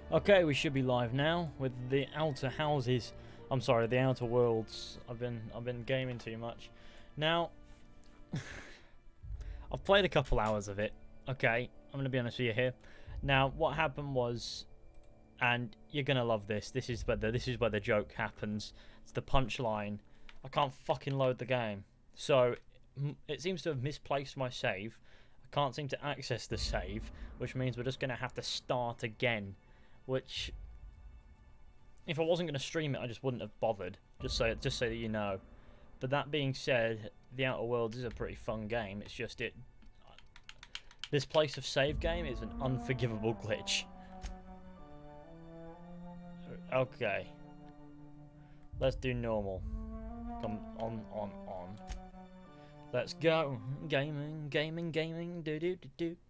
Okay, we should be live now with the outer houses. I'm sorry, the outer worlds. I've been gaming too much. Now, I've played a couple hours of it. Okay, I'm gonna be honest with you here. Now, what happened was, and you're gonna love this. This is where the joke happens. It's the punchline. I can't fucking load the game, so it seems to have misplaced my save. I can't seem to access the save, which means we're just gonna have to start again. Which, if I wasn't going to stream it, I just wouldn't have bothered. Just so that you know. But that being said, The Outer Worlds is a pretty fun game. It's just this place of save game is an unforgivable glitch. Okay. Let's do normal. Come on. Let's go. Gaming, gaming, do,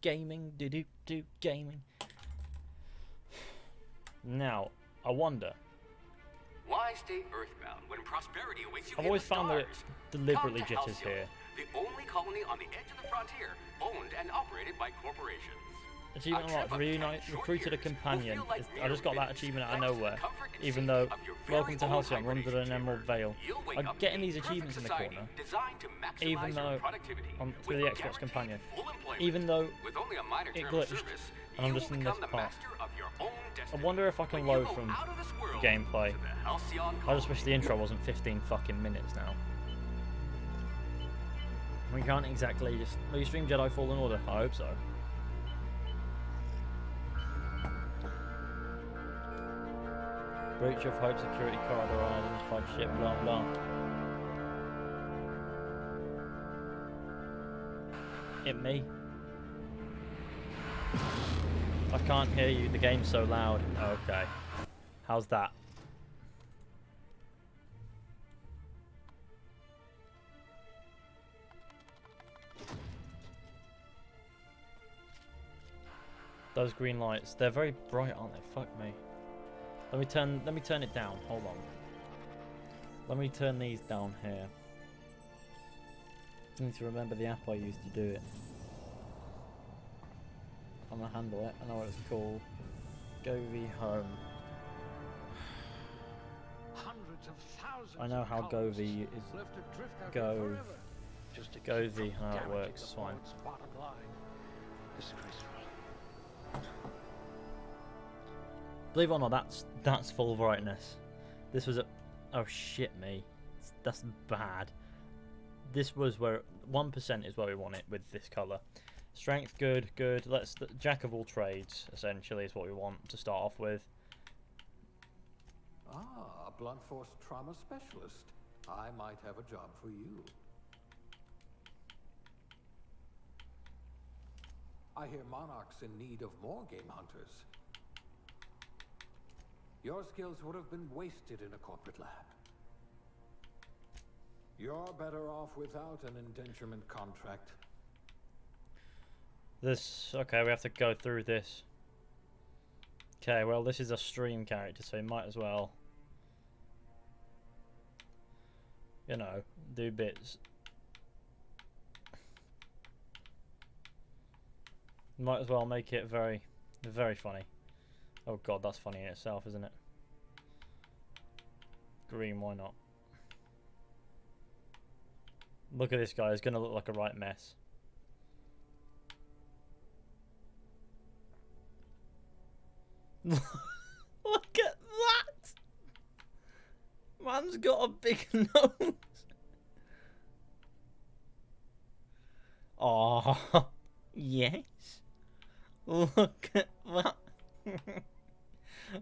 gaming, do, gaming. Now, I wonder. Why stay earthbound when prosperity awaits you I've in always the found that it stars? deliberately Come to jitters Halcyon, here. the only colony on the edge of the frontier, owned and operated by corporations. Achievement unlocked. Recruited a companion. I just got that achievement out of nowhere. Even though, welcome to Halcyon, run through an Emerald Vale. I'm getting these achievements in the corner. Even though, through the Xbox companion. Even though it glitched. And I'm just in this part. I wonder if I can load from the gameplay. I just wish the intro wasn't 15 fucking minutes now. We can't exactly just restream Jedi Fallen Order. I hope so. Breach of Hope security corridor on identified ship, blah blah. Hit me. I can't hear you, the game's so loud. Okay. How's that? Those green lights, they're very bright, aren't they? Fuck me. Let me turn it down. Hold on. Let me turn these down here. I need to remember the app I used to do it. I'm gonna handle it. I know what it's called. Go V Home. I know how Go V is. Go V, how it works. It's fine. Believe it or not, that's full brightness. This was a oh shit me. That's bad. This was where 1% is where we want it with this colour. Strength, good. Let's jack of all trades essentially is what we want to start off with. Ah, a blunt force trauma specialist. I might have a job for you. I hear Monarch's in need of more game hunters. Your skills would have been wasted in a corporate lab. You're better off without an indenturement contract. Okay, we have to go through this. Okay, well this is a stream character, so we might as well, you know, do bits. Might as well make it very, very funny. Oh god, that's funny in itself, isn't it? Green, why not? Look at this guy, he's gonna look like a right mess. Look at that! Man's got a big nose. Oh, yes. Look at that.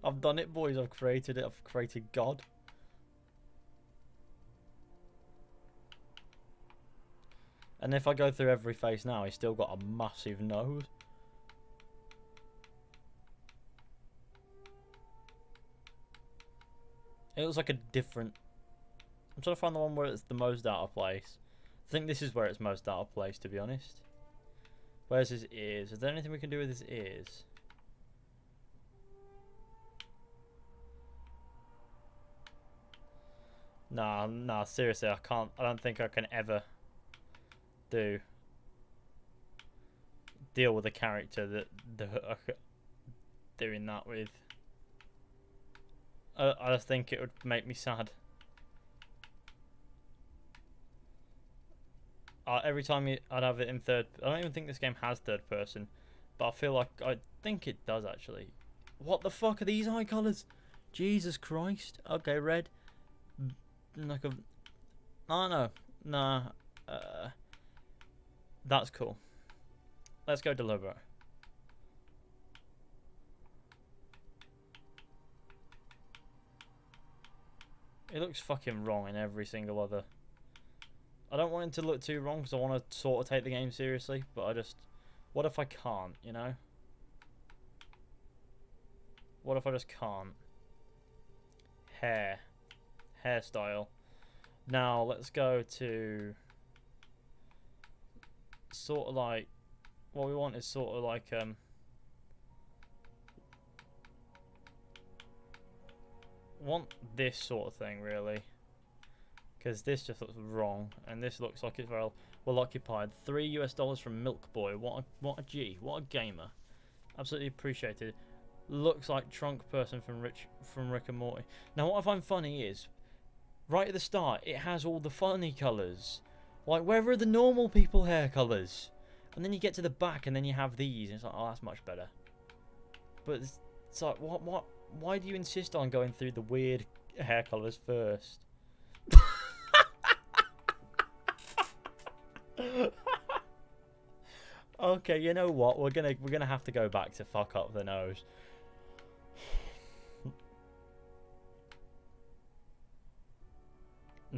I've done it, boys. I've created it. I've created God. And if I go through every face now, he's still got a massive nose. It looks like a different... I'm trying to find the one where it's the most out of place. I think this is where it's most out of place, to be honest. Where's his ears? Is there anything we can do with his ears? Nah, seriously, I can't. I don't think I can ever deal with a character that doing that with. I think it would make me sad. Every time I'd have it in third... I don't even think this game has third person. But I feel like... I think it does, actually. What the fuck are these eye colours? Jesus Christ. Okay, red. Like a... Oh, no. Nah. That's cool. Let's go deliberate. It looks fucking wrong in every single other... I don't want it to look too wrong because I want to sort of take the game seriously, but I just... What if I can't, you know? What if I just can't? Hair. Hairstyle. Now, let's go to... Sort of like... What we want is sort of like... Want this sort of thing, really. Because this just looks wrong, and this looks like it's well occupied. $3 from Milk Boy. What a G. What a gamer. Absolutely appreciated. Looks like Trunk Person from Rick and Morty. Now, what I find funny is, right at the start, it has all the funny colours. Like, where are the normal people hair colours? And then you get to the back, and then you have these, and it's like, oh, that's much better. But it's like, what? Why do you insist on going through the weird hair colours first? Okay, you know what? We're gonna have to go back to fuck up the nose.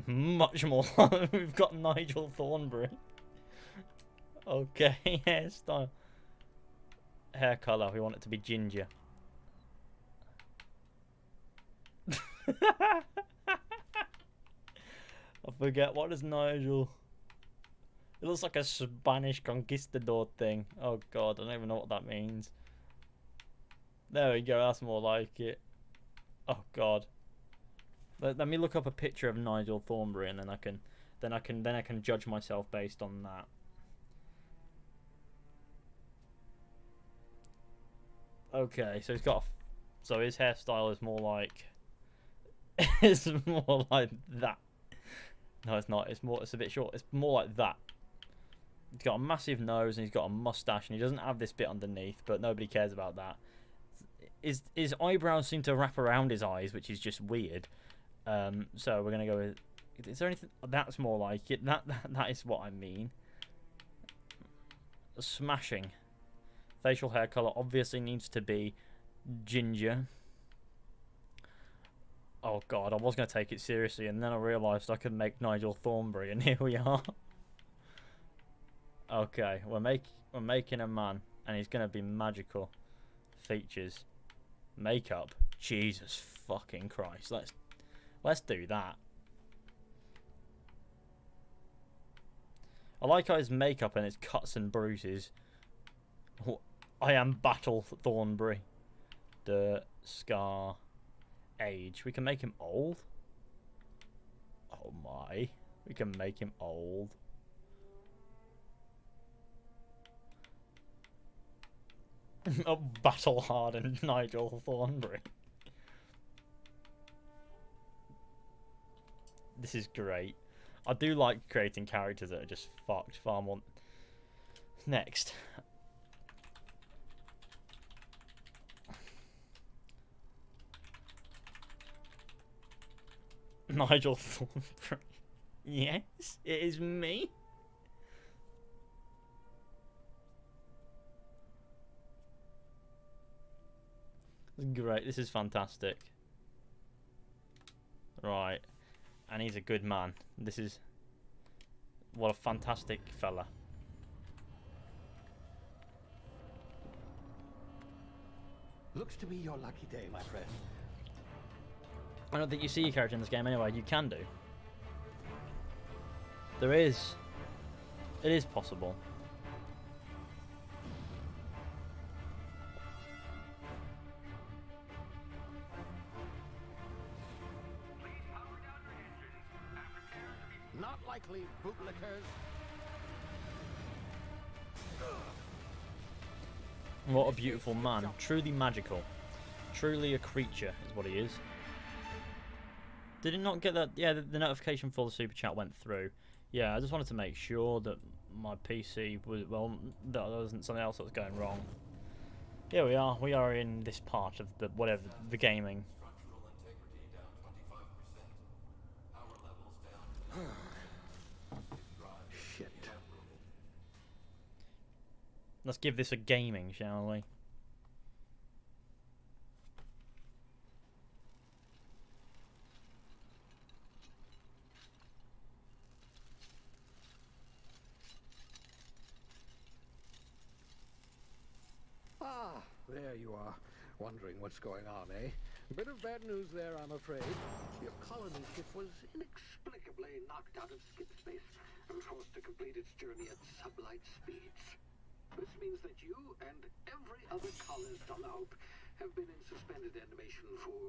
Much more. We've got Nigel Thornberry. Okay, hairstyle. Hair colour. We want it to be ginger. I forget, what is Nigel? It looks like a Spanish conquistador thing. Oh god, I don't even know what that means. There we go, that's more like it. Oh god. Let me look up a picture of Nigel Thornberry, and then I can judge myself based on that. Okay, so he's got so his hairstyle is more like it's more like that. No, it's not. It's a bit short. It's more like that. He's got a massive nose and he's got a mustache and he doesn't have this bit underneath, but nobody cares about that. His eyebrows seem to wrap around his eyes, which is just weird. So we're gonna go with. Is there anything that's more like it? That is what I mean. Smashing. Facial hair color obviously needs to be ginger. Oh god, I was going to take it seriously, and then I realised I could make Nigel Thornberry, and here we are. Okay, we're making a man, and he's going to be magical. Features. Makeup. Jesus fucking Christ. Let's do that. I like how his makeup and his cuts and bruises. I am Battle Thornberry. The scar. Age. We can make him old. Oh my. We can make him old. A battle hardened Nigel Thornberry. This is great. I do like creating characters that are just fucked far more. Next. Nigel Thornberry. Yes, it is me. Great, this is fantastic. Right, and he's a good man. This is... What a fantastic fella. Looks to be your lucky day, my friend. I don't think you see your character in this game anyway. You can do. There is. It is possible. Not likely, bootlickers. What a beautiful man. Truly magical. Truly a creature is what he is. Did it not get that? Yeah, the notification for the super chat went through. Yeah, I just wanted to make sure that my PC was, well, that there wasn't something else that was going wrong. Here we are. We are in this part of the whatever the gaming. Structural integrity down 25%. Power levels down. Shit. Let's give this a gaming, shall we? Ah, there you are. Wondering what's going on, eh? A bit of bad news there, I'm afraid. Your colony ship was inexplicably knocked out of skip space and forced to complete its journey at sublight speeds. This means that you and every other colonist on the Hope have been in suspended animation for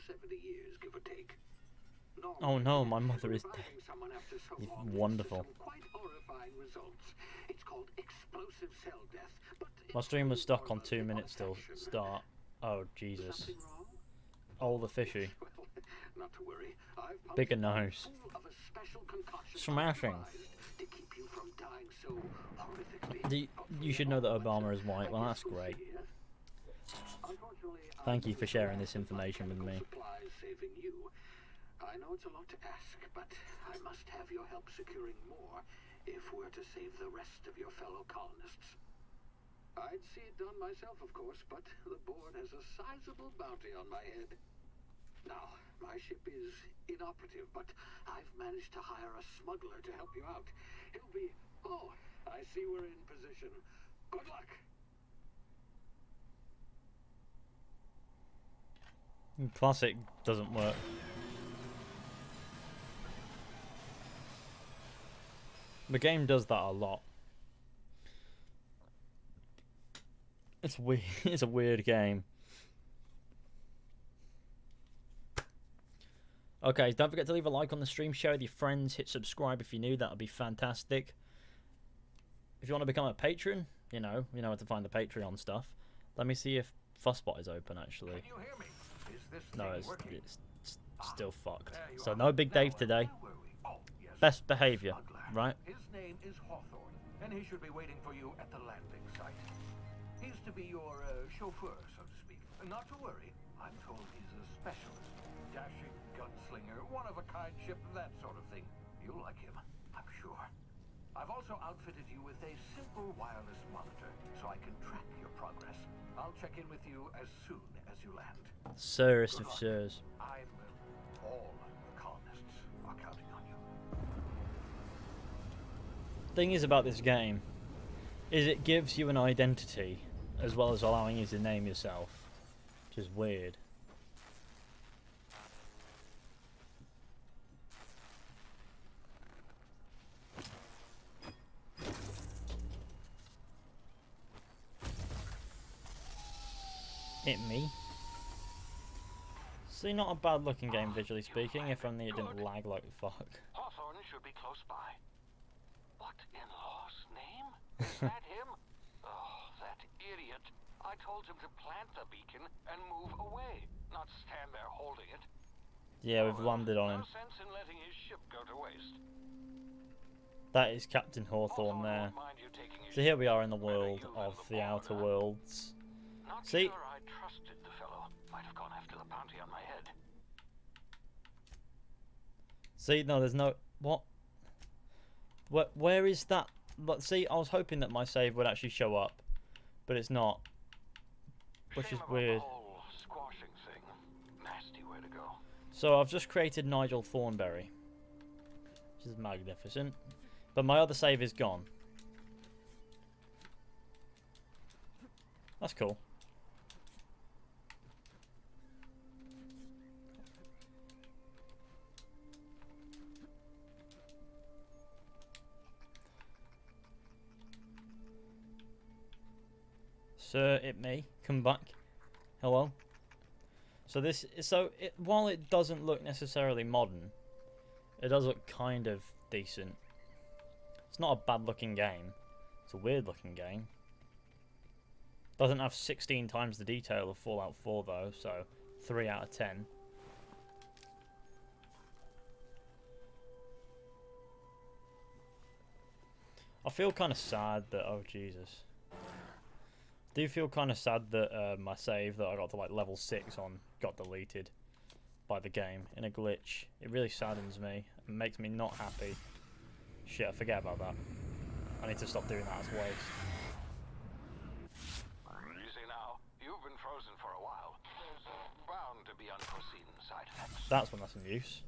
70 years, give or take. Oh no, my mother is Reviving someone after so dead. long leads to Wonderful. some quite horrifying results. It's called explosive cell death, but My stream was it's stuck on more 2 of a minutes till affection. start. Oh Jesus. Something wrong? Oh, the fishy. Well, not to worry. I've Bigger pumped you nose. full of a special concoction Smashing. optimized to keep you from dying so horrifically. You should know that Obama is white. Well, that's great. Unfortunately, Thank you for sharing I this information with me. supplies saving you. I know it's a lot to ask, but I must have your help securing more if we're to save the rest of your fellow colonists. I'd see it done myself, of course, but the board has a sizable bounty on my head. Now, my ship is inoperative, but I've managed to hire a smuggler to help you out. He'll be... Oh, I see we're in position. Good luck. Classic doesn't work. The game does that a lot. It's weird. It's a weird game. Okay, don't forget to leave a like on the stream, share with your friends, hit subscribe if you're new. That would be fantastic. If you want to become a patron, you know where to find the Patreon stuff. Let me see if Fussbot is open actually. Can you hear me? Is this No, thing it's working? still fucked. There you So are. no Big Dave Now, today. where were we? Oh, yes. Best behavior, Smuggler. right? His name is Hawthorne, and he should be waiting for you at the landing site. He's to be your chauffeur, so to speak. Not to worry. I'm told he's a specialist. Dashing gunslinger, one-of-a-kind ship, that sort of thing. You'll like him, I'm sure. I've also outfitted you with a simple wireless monitor, so I can track your progress. I'll check in with you as soon as you land. Sirest of sirs. All the colonists are counting on you. Thing is about this game is it gives you an identity as well as allowing you to name yourself, which is weird. Hit me. See, not a bad looking game visually speaking, if only it didn't lag like fuck. Hawthorne should be close by. What in law's name? Is that him? Oh, that idiot. I told him to plant the beacon and move away, not stand there holding it. Yeah, we've landed on him. No sense in letting his ship go to waste. That is Captain Hawthorne there. won't mind you taking his So here we are in the whether world you of live the or Outer not. Worlds. Not See? sure I trusted the fellow. Might have gone after the bounty on my head. See, no, there's no... What? Where is that? But see, I was hoping that my save would actually show up, but it's not. Which Shame is about weird. The whole squashing thing. Nasty way to go. So I've just created Nigel Thornberry, which is magnificent. But my other save is gone. That's cool. Sir, it may come back. Hello. So this, while it doesn't look necessarily modern, it does look kind of decent. It's not a bad looking game. It's a weird looking game. Doesn't have 16 times the detail of Fallout 4 though, so 3 out of 10. I feel kind of sad that... Oh, Jesus. I do feel kind of sad that my save that I got to like level 6 on got deleted by the game in a glitch. It really saddens me and makes me not happy. Shit, I forget about that. I need to stop doing that as waste. Easy now. You've been frozen for a while. There's bound to be unforeseen side effects. That's when that's in use.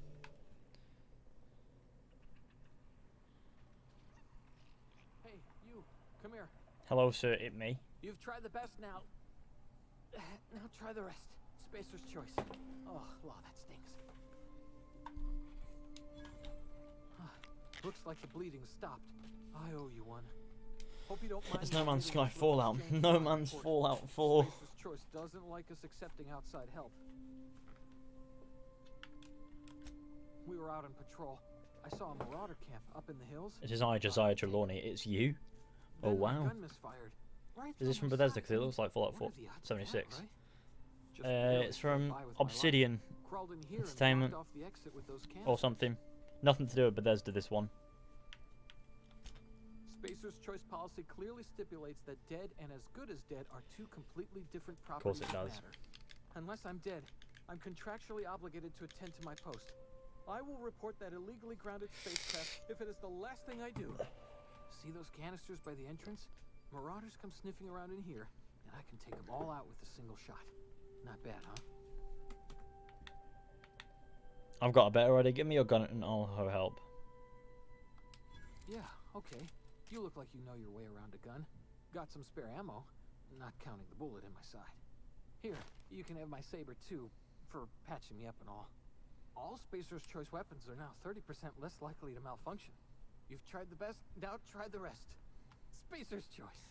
Hey, you, come here. Hello, sir, it me. You've tried the best now. Now try the rest. Spacer's choice. Oh, wow, that stings. Looks like the bleeding stopped. I owe you one. Hope you don't mind. It's No Man's me Sky leaving this Fallout. exchange No for my Man's report. Fallout 4. Spacer's choice doesn't like us accepting outside help. We were out on patrol. I saw a marauder camp up in the hills. It is I, Josiah Trelawney. It's you. Oh, Then my wow. gun misfired. Right Is this through from my Bethesda? side. Because it looks like Fallout What are the odds of 76. that, right? Just barely It's got from by with my life. Obsidian Crawled in here and Entertainment blocked off the exit with those or canisters. something. Nothing to do with Bethesda, this one. Spacer's choice policy clearly stipulates that dead and as good as dead are two completely different course properties it of does. matter. Unless I'm dead, I'm contractually obligated to attend to my post. I will report that illegally grounded spacecraft if it is the last thing I do. See those canisters by the entrance? Marauders come sniffing around in here, and I can take them all out with a single shot. Not bad, huh? I've got a better idea. Give me your gun and I'll help. Yeah, okay. You look like you know your way around a gun. Got some spare ammo, not counting the bullet in my side. Here, you can have my saber too, for patching me up and all. All Spacer's choice weapons are now 30% less likely to malfunction. You've tried the best, now try the rest. Spacer's choice.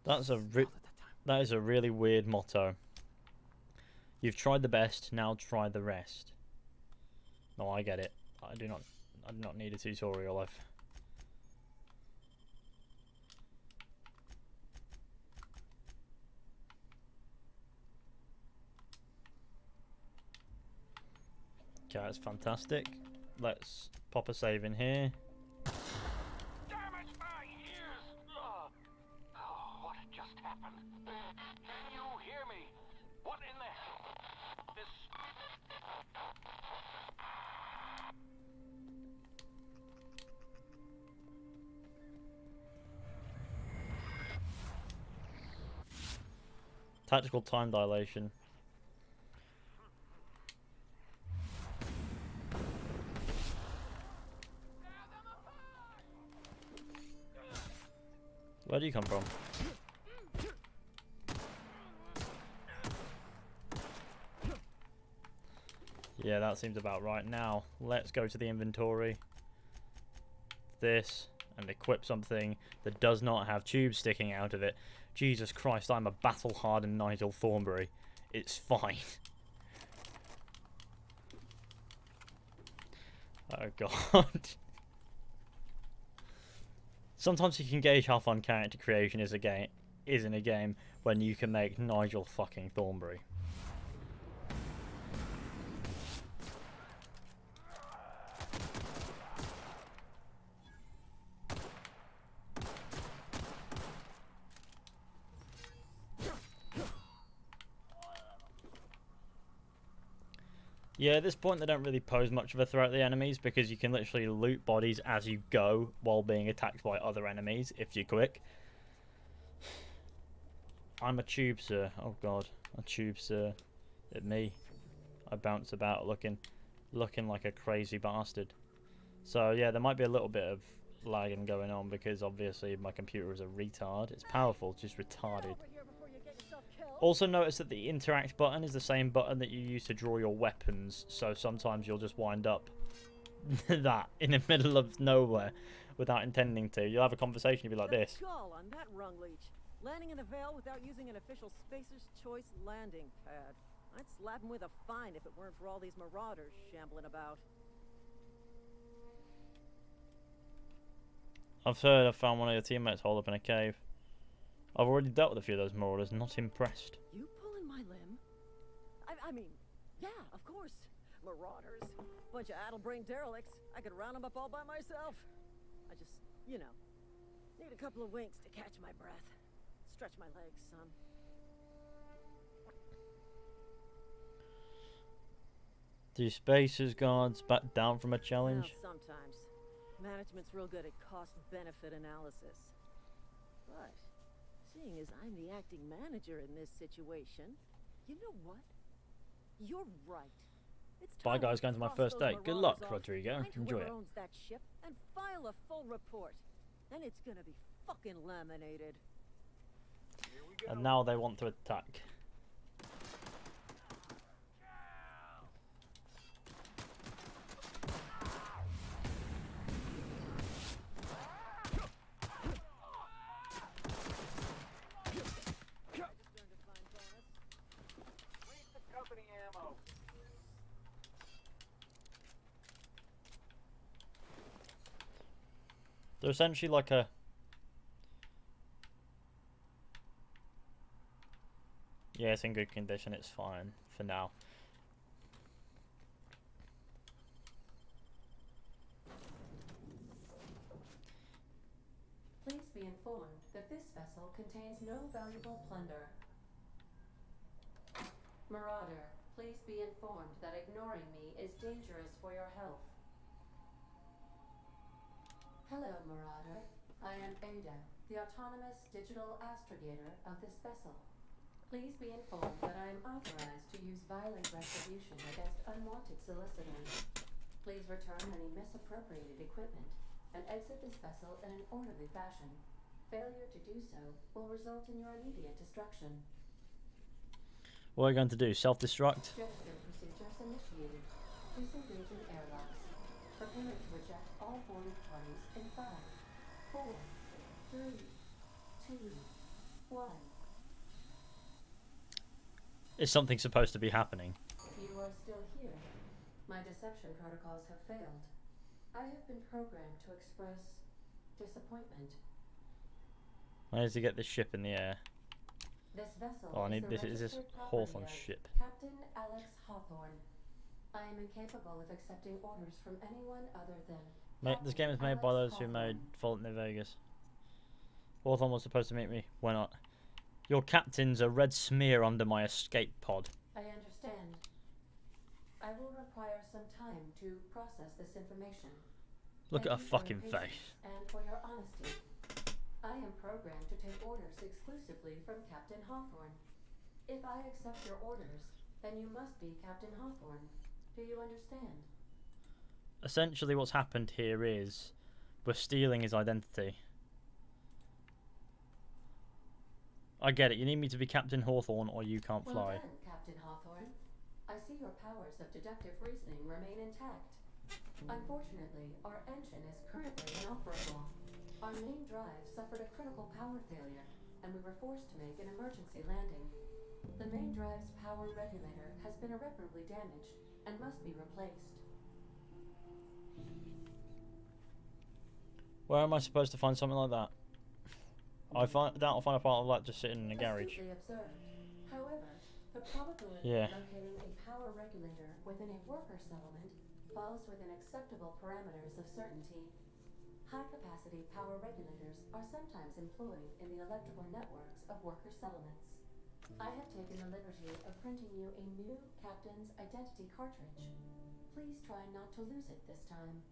That's a Smelled at that time. that is a really weird motto. You've tried the best, now try the rest. No, I get it. I do not need a tutorial. Okay, that's fantastic. Let's pop a save in here. Damn it, my ears! Oh, what just happened? Can you hear me? What in the... This... Tactical time dilation. Where do you come from? Yeah, that seems about right. Now, let's go to the inventory. This, and equip something that does not have tubes sticking out of it. Jesus Christ, I'm a battle-hardened Nigel Thornberry. It's fine. Oh god. Sometimes you can gauge how fun character creation is in a game when you can make Nigel fucking Thornberry. Yeah, at this point they don't really pose much of a threat to the enemies because you can literally loot bodies as you go while being attacked by other enemies if you're quick. I'm a tube, sir. Oh god, a tube, sir. At me. I bounce about looking like a crazy bastard. So yeah, there might be a little bit of lagging going on because obviously my computer is a retard. It's powerful, just retarded. Also notice that the interact button is the same button that you use to draw your weapons, so sometimes you'll just wind up that in the middle of nowhere without intending to. You'll have a conversation, you'll be like this. Skull on that rung leech. Landing in a Vale without using an official Spacer's Choice landing pad. I'd slap him with a fine if it weren't for all these marauders shambling about. I've heard I found one of your teammates holed up in a cave. I've already dealt with a few of those marauders, not impressed. You pulling my limb? I mean, yeah, of course. Marauders. Bunch of addle-brained derelicts. I could round them up all by myself. I just, you know, Need a couple of winks to catch my breath. Stretch my legs some. Do Spacers guards back down from a challenge? Well, sometimes. Management's real good at cost-benefit analysis. But, seeing as I'm the acting manager in this situation, you know what? You're right. It's Bye time guys, we going to my cross first those date. Good marauders luck, off, Rodrigo. find Enjoy whoever it. owns that ship and file a full report. Then it's gonna be fucking laminated. And now they want to attack. Company ammo. They're essentially like a... Yeah, it's in good condition. It's fine for now. Please be informed that this vessel contains no valuable plunder. Marauder, please be informed that ignoring me is dangerous for your health. Hello, Marauder. I am Ada, the autonomous digital astrogator of this vessel. Please be informed that I am authorized to use violent retribution against unwanted solicitors. Please return any misappropriated equipment and exit this vessel in an orderly fashion. Failure to do so will result in your immediate destruction. What are you going to do? Self-destruct? Gesture procedures initiated. Disengaging airlocks. Preparing to eject all boarded parties in 5, 4, 3, 2, 1. Is something supposed to be happening? You are still here. My deception protocols have failed. I have been programmed to express disappointment. I need to get this ship in the air. This vessel Oh, I need is this. Is this registered property Hawthorne of ship? Captain Alex Hawthorne. I am incapable of accepting orders from anyone other than This game is made by those who made Fallout New Vegas. Hawthorne was supposed to meet me. Why not? Your captain's a red smear under my escape pod. I understand. I will require some time to process this information. Look at her Thank you for fucking your face. patience and for your honesty. I am programmed to take orders exclusively from Captain Hawthorne. If I accept your orders, then you must be Captain Hawthorne. Do you understand? Essentially what's happened here is we're stealing his identity. I get it. You need me to be Captain Hawthorne or you can't fly. Well done, Captain Hawthorne. I see your powers of deductive reasoning remain intact. Unfortunately, our engine is currently inoperable. Our main drive suffered a critical power failure, and we were forced to make an emergency landing. The main drive's power regulator has been irreparably damaged and must be replaced. Where am I supposed to find something like that? I doubt I'll find a part of that just sitting in a garage. Astutely observed. However, the probability Yeah. of locating a power regulator within a worker settlement falls within acceptable parameters of certainty. High-capacity power regulators are sometimes employed in the electrical networks of worker settlements. I have taken the liberty of printing you a new captain's identity cartridge. Please try not to lose it this time.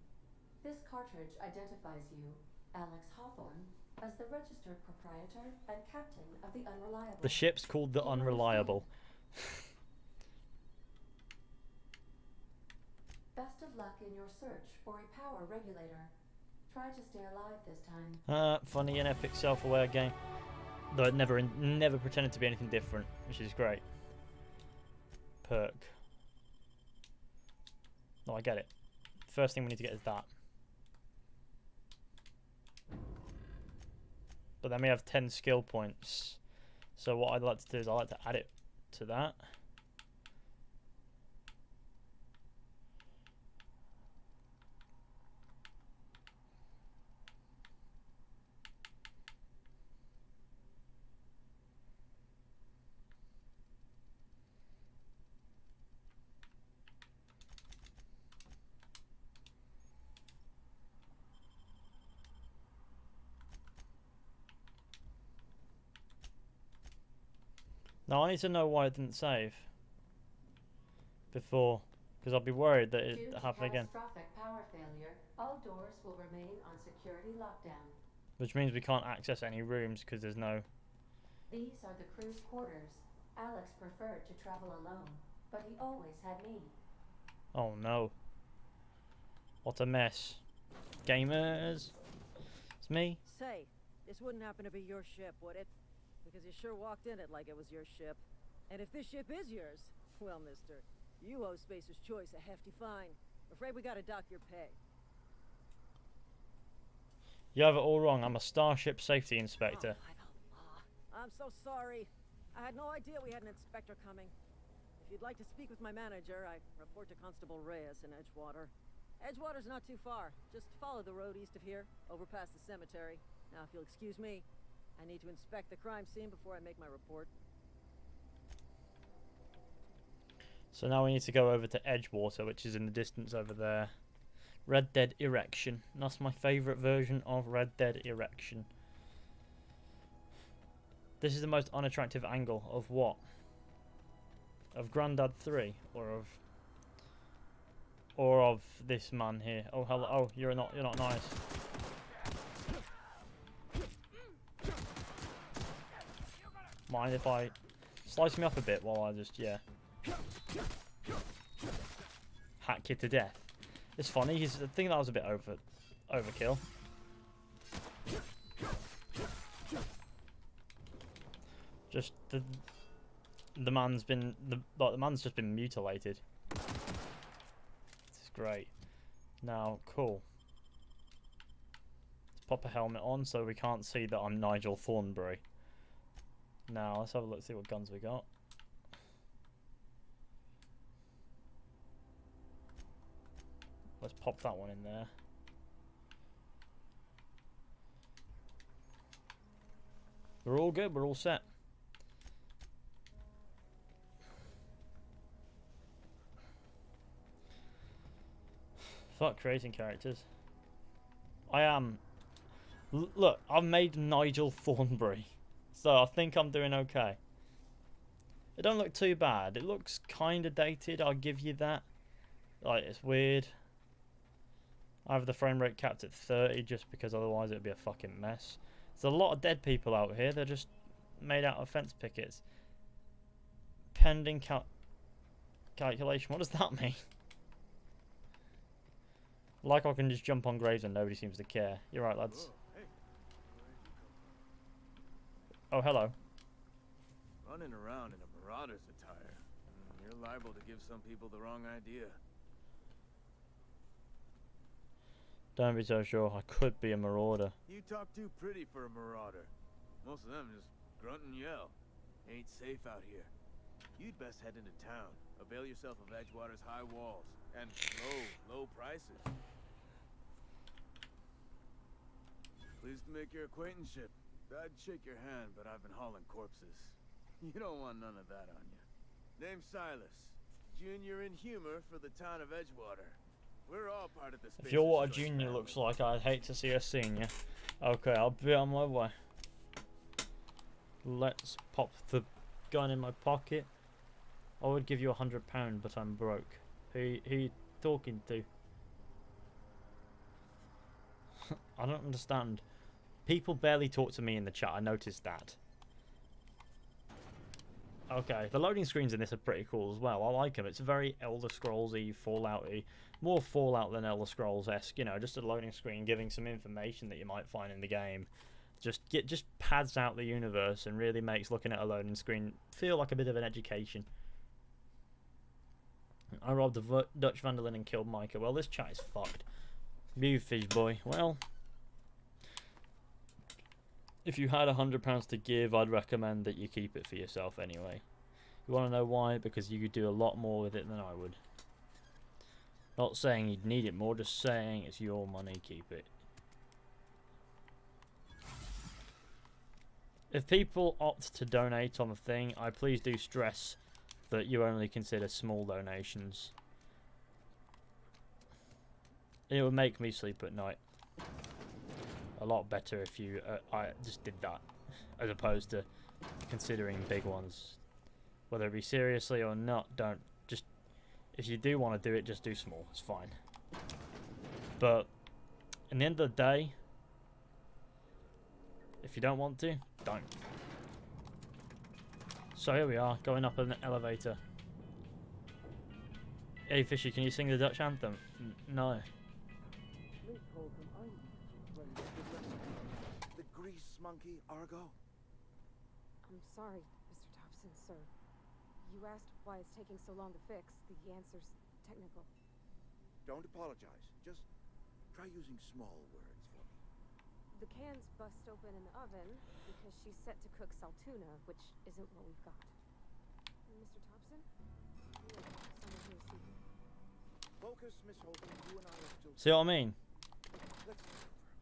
This cartridge identifies you, Alex Hawthorne, as the registered proprietor and captain of the Unreliable. The ship's called the Unreliable. Best of luck in your search for a power regulator. Try to stay alive this time. Funny and epic self-aware game. Though it never pretended to be anything different, which is great. Perk. No, I get it. First thing we need to get is that. But then we have 10 skill points. So what I'd like to do is I'd like to add it to that. Now I need to know why I didn't save before, because I'll be worried that it Due to happened again. catastrophic power failure, all doors will remain on security lockdown. Which means we can't access any rooms because there's no... These are the crew's quarters. Alex preferred to travel alone, but he always had me. Oh no. What a mess. Gamers. It's me. Say, this wouldn't happen to be your ship, would it? Because you sure walked in it like it was your ship. And if this ship is yours, well, mister, you owe Spacer's Choice a hefty fine. Afraid we gotta dock your pay. You have it all wrong. I'm a Starship Safety Inspector. Oh, by the law. I'm so sorry. I had no idea we had an inspector coming. If you'd like to speak with my manager, I report to Constable Reyes in Edgewater. Edgewater's not too far. Just follow the road east of here, over past the cemetery. Now, if you'll excuse me, I need to inspect the crime scene before I make my report. So now we need to go over to Edgewater, which is in the distance over there. Red Dead Erection. That's my favourite version of Red Dead Erection. This is the most unattractive angle of what? Of Grandad 3 or of this man here. Oh hello. Oh, you're not nice. Mind if I slice me up a bit while I just hack you to death. It's funny. I think that was a bit overkill. Just the man's been the man's just been mutilated. This is great. Now, cool. Let's pop a helmet on so we can't see that I'm Nigel Thornberry. Now let's have a look, see what guns we got. Let's pop that one in there. We're all good, we're all set. Fuck creating characters. I am. Look, I've made Nigel Thornberry, so I think I'm doing okay. It don't look too bad. It looks kind of dated, I'll give you that. Like, it's weird. I have the frame rate capped at 30 just because otherwise it'd be a fucking mess. There's a lot of dead people out here. They're just made out of fence pickets. Pending calculation. What does that mean? Like I can just jump on graves and nobody seems to care. You're right, lads. Oh, hello. Running around in a marauder's attire. You're liable to give some people the wrong idea. Don't be so sure. I could be a marauder. You talk too pretty for a marauder. Most of them just grunt and yell. Ain't safe out here. You'd best head into town. Avail yourself of Edgewater's high walls and low prices. Pleased to make your acquaintanceship. I'd shake your hand, but I've been hauling corpses. You don't want none of that on you. Name's Silas. Junior in humor for the town of Edgewater. We're all part of the space. If you're what a junior looks like, I'd hate to see a senior. Okay, I'll be on my way. Let's pop the gun in my pocket. I would give you £100, but I'm broke. Who you talking to? I don't understand. People barely talk to me in the chat. I noticed that. Okay, the loading screens in this are pretty cool as well. I like them. It's very Elder Scrolls-y, Fallout-y. More Fallout than Elder Scrolls-esque. You know, just a loading screen giving some information that you might find in the game. Just pads out the universe and really makes looking at a loading screen feel like a bit of an education. I robbed the Dutch Vandalin and killed Micah. Well, this chat is fucked. You fish boy. Well, if you had £100 to give, I'd recommend that you keep it for yourself anyway. You want to know why? Because you could do a lot more with it than I would. Not saying you'd need it more, just saying it's your money, keep it. If people opt to donate on the thing, I please do stress that you only consider small donations. It would make me sleep at night a lot better if you I just did that, as opposed to considering big ones. Whether it be seriously or not, don't. Just, if you do want to do it, just do small. It's fine. But, in the end of the day, if you don't want to, don't. So here we are, going up an elevator. Hey Fishy, can you sing the Dutch anthem? No. The grease monkey, Argo? I'm sorry, Mr. Thompson, sir. You asked why it's taking so long to fix. The answer's technical. Don't apologize. Just try using small words for me. The can's bust open in the oven because she's set to cook saltuna, which isn't what we've got. Mr. Thompson? Someone here see you. Focus, Miss Holden. You and I are still... See what I mean? Let's start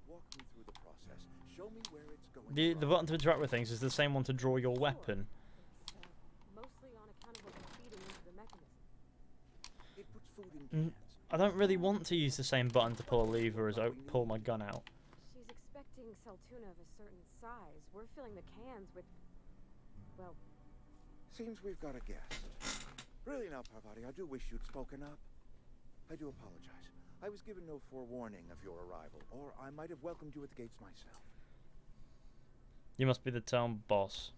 over. Walk me through the process. Show me where it's going. The button to interact with things is the same one to draw your weapon. It's mostly on account of what we're feeding into the mechanism. It puts food in cans. I don't really want to use the same button to pull a lever as I pull my gun out. She's expecting saltuna of a certain size. We're filling the cans with, well... Seems we've got a guest. Really now, Parvati, I do wish you'd spoken up. I do apologize. I was given no forewarning of your arrival, or I might have welcomed you at the gates myself. You must be the town boss.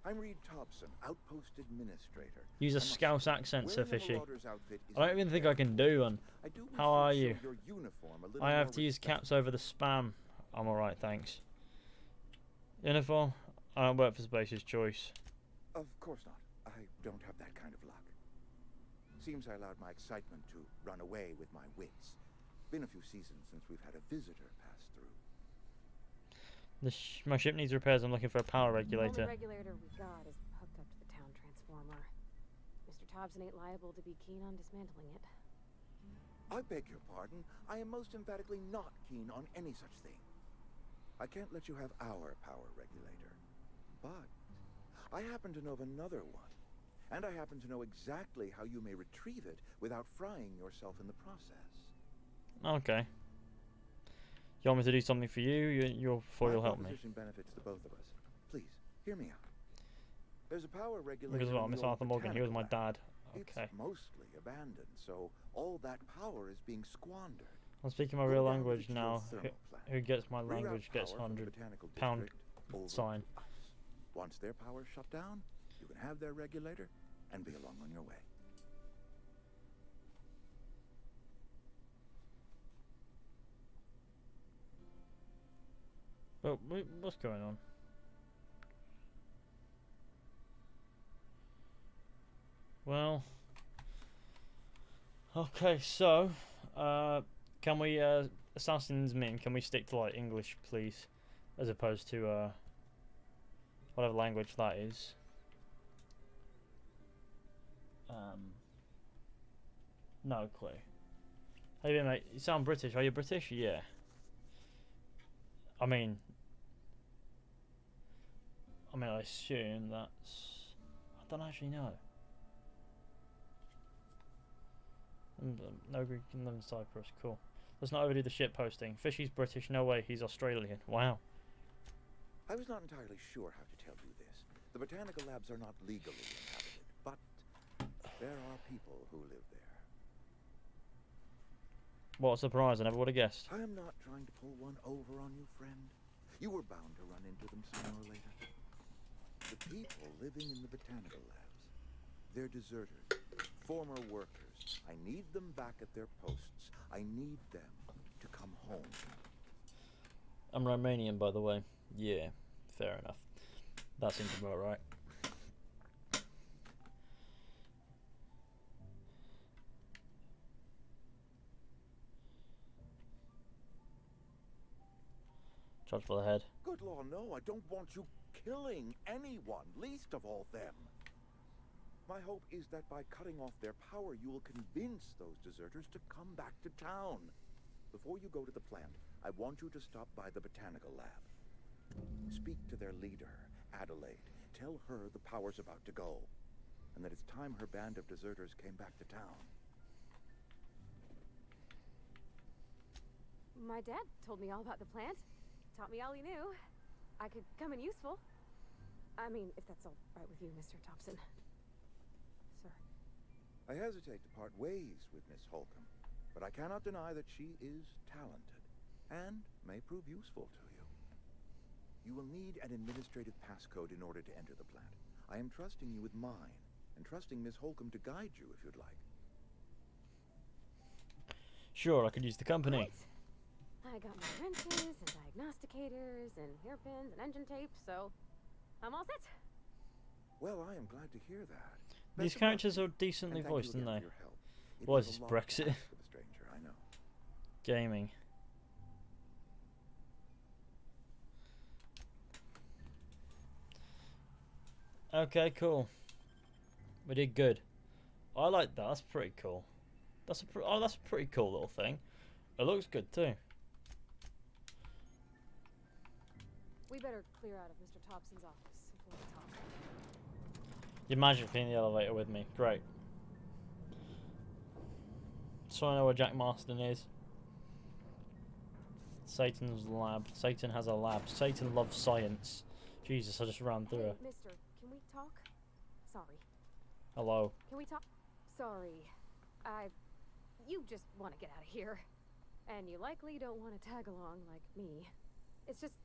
I'm Reed Thompson, Outpost Administrator. Use a Scouse accent, Sir Wearing a Fishy. marauder's outfit is I don't even think I can do one. I do wish How you'd are show you? your uniform a little I have more to use respect. caps over the spam. I'm alright, thanks. Uniform? I don't work for Space's Choice. Of course not. I don't have that kind of luck. Seems I allowed my excitement to run away with my wits. Been a few seasons since we've had a visitor pass through. My ship needs repairs. I'm looking for a power The regulator. only regulator we got is hooked up to the town transformer. Mr. Thompson ain't liable to be keen on dismantling it. I beg your pardon. I am most emphatically not keen on any such thing. I can't let you have our power regulator. But I happen to know of another one. And I happen to know exactly how you may retrieve it without frying yourself in the process. Okay. You want me to do something for you? You'll help me. My proposition benefits the both of us. Please, hear me out. There's a power regulator. Because well, in Miss the old Arthur Morgan, he was my botanical dad. lab. Okay. It's mostly abandoned, so all that power is being squandered. I'm speaking my Go real down to the language now. geothermal plant. Who gets my Reroute language gets power from the £100 botanical pound district over sign. to us. Once their power's shut down, you can have their regulator and be along on your way. But what's going on? Well, okay, so can we Assassin's Min, can we stick to like English please, as opposed to whatever language that is. No clue. How you doing, mate? You sound British. Are you British? Yeah. I mean, I assume that's... I don't actually know. No Greek and then Cyprus. Cool. Let's not overdo the shit posting. Fishy's British. No way. He's Australian. Wow. I was not entirely sure how to tell you this. The botanical labs are not legally inhabited, but there are people who live there. What a surprise. I never would have guessed. I am not trying to pull one over on you, friend. You were bound to run into them sooner or later. The people living in the botanical labs, they're deserters, former workers. I need them back at their posts. I need them to come home. I'm Romanian, by the way. Yeah, fair enough. That seems about right. Charge for the head. Good law, no, I don't want you killing anyone, least of all them. My hope is that by cutting off their power, you will convince those deserters to come back to town. Before you go to the plant, I want you to stop by the botanical lab. Speak to their leader, Adelaide. Tell her the power's about to go, and that it's time her band of deserters came back to town. My dad told me all about the plant. Taught me all he knew. I could come in useful. I mean, if that's all right with you, Mr. Thompson. I hesitate to part ways with Miss Holcomb, but I cannot deny that she is talented and may prove useful to you. You will need an administrative passcode in order to enter the plant. I am trusting you with mine, and trusting Miss Holcomb to guide you if you'd like. Sure, I could use the company. Right. I got my wrenches and diagnosticators and hairpins and engine tape, so I'm all set. Well, I am glad to hear that. These characters are decently voiced, aren't they? What is this, Brexit? Stranger, I know. Gaming. Okay, cool. We did good. I like that. That's pretty cool. That's a pretty cool little thing. It looks good too. We better clear out of Mr. Thompson's office before we talk. You magic in the elevator with me. Great. So I know where Jack Marston is. Satan's lab. Satan has a lab. Satan loves science. Jesus, I just ran through it. Mister, can we talk? Sorry. Hello. Can we talk? Sorry. You just want to get out of here. And you likely don't want to tag along like me. It's just,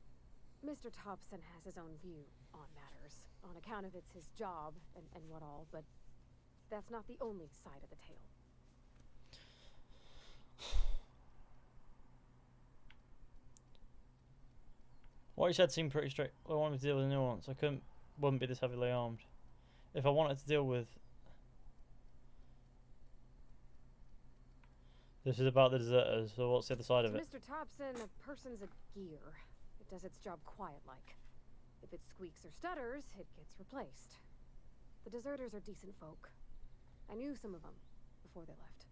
Mr. Thompson has his own view on matters. On account of it's his job and what all, but that's not the only side of the tale. What you said seemed pretty straight. I wanted to deal with a nuance. Wouldn't be this heavily armed. If I wanted to deal with... This is about the deserters, so what's the other side of it? Mr. Thompson, a person's a gear. It does its job quiet-like. If it squeaks or stutters, it gets replaced. The deserters are decent folk. I knew some of them before they left.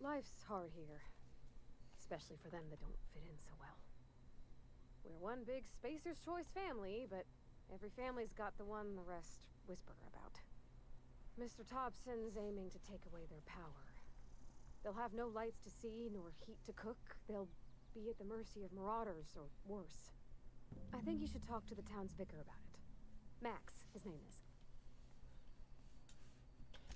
Life's hard here. Especially for them that don't fit in so well. We're one big Spacer's Choice family, but every family's got the one the rest whisper about. Mr. Thompson's aiming to take away their power. They'll have no lights to see, nor heat to cook. They'll be at the mercy of marauders, or worse. I think you should talk to the town's vicar about it. Max, his name is.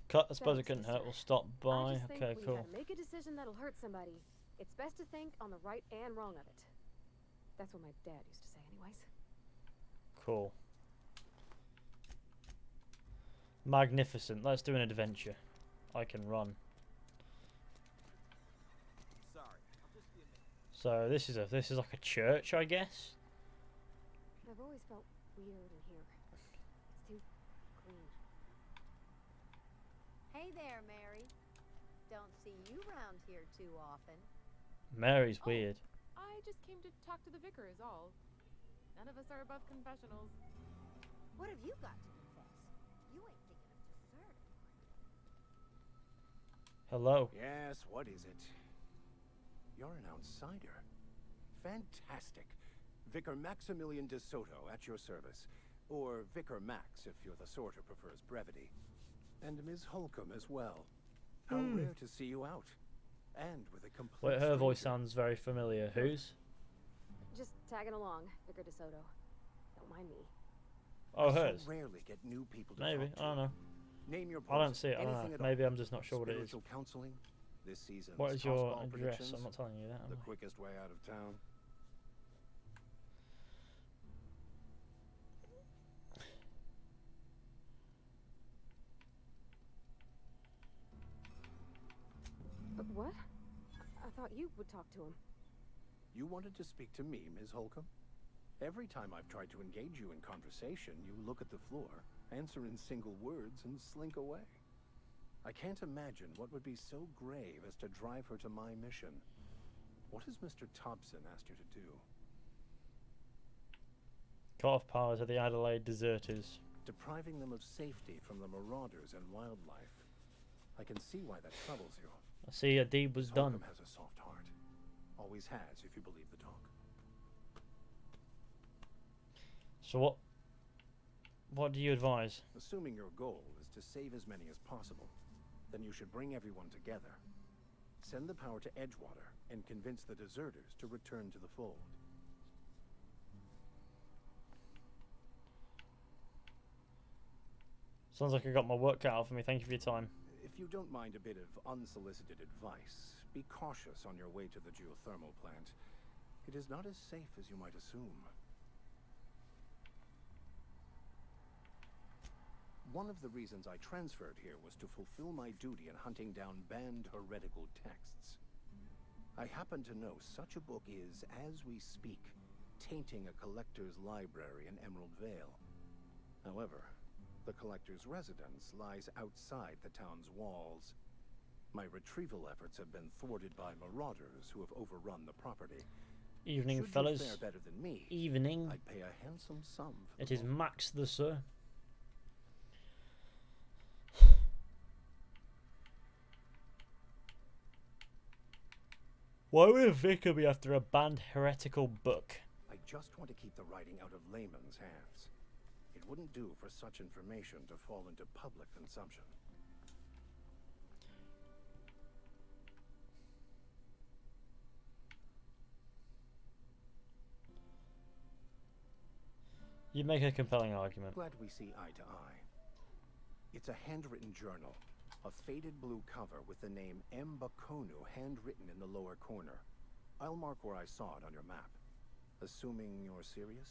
Cut, I suppose it couldn't hurt. We'll stop by. Okay, cool. When you gotta make a decision that'll hurt somebody, it's best to think on the right and wrong of it. That's what my dad used to say anyways. Cool. Magnificent. Let's do an adventure. I can run. Sorry, I'll just be a minute. So this is like a church, I guess. I've always felt weird in here. It's too clean. Hey there, Mary. Don't see you around here too often. Mary's weird. I just came to talk to the vicar is all. None of us are above confessionals. What have you got to confess? You ain't thinking of deserting, are you? Hello. Yes, what is it? You're an outsider. Fantastic. Vicar Maximilian de Soto at your service. Or Vicar Max if you're the sort who prefers brevity. And Ms. Holcomb as well. How rare to see you out. And with a complete Wait, her voice stranger. sounds very familiar. Whose? Just tagging along, Vicar DeSoto. Don't mind me. Oh, I so hers. rarely get new people to Maybe. talk to. I don't know. Name your I don't post, see it. I don't anything know. at Maybe all. I'm just not sure what it is. Spiritual counseling, this season's What is your tossball address? predictions, I'm not telling you that. am the I? quickest way out of town. What? I thought you would talk to him. You wanted to speak to me, Ms. Holcomb? Every time I've tried to engage you in conversation, you look at the floor, answer in single words, and slink away. I can't imagine what would be so grave as to drive her to my mission. What has Mr. Thompson asked you to do? Cut off power to the Adelaide deserters. Depriving them of safety from the marauders and wildlife. I can see why that troubles you. I see a deed was Ms. done. Holcomb has a soft heart. Always has, if you believe the talk. So what do you advise? Assuming your goal is to save as many as possible, then you should bring everyone together. Send the power to Edgewater and convince the deserters to return to the fold. Sounds like I got my work cut out for me. Thank you for your time. If you don't mind a bit of unsolicited advice, be cautious on your way to the geothermal plant. It is not as safe as you might assume. One of the reasons I transferred here was to fulfill my duty in hunting down banned heretical texts. I happen to know such a book is, as we speak, tainting a collector's library in Emerald Vale. However, the collector's residence lies outside the town's walls. My retrieval efforts have been thwarted by marauders who have overrun the property. Evening, Should fellas. you fare better than me, Evening. I'd pay a handsome sum for It the is book. Max the Sir. Why would a vicar be after a banned heretical book? I just want to keep the writing out of layman's hands. It wouldn't do for such information to fall into public consumption. You make a compelling argument. Glad we see eye to eye. It's a handwritten journal. A faded blue cover with the name M. Bakonu handwritten in the lower corner. I'll mark where I saw it on your map. Assuming you're serious?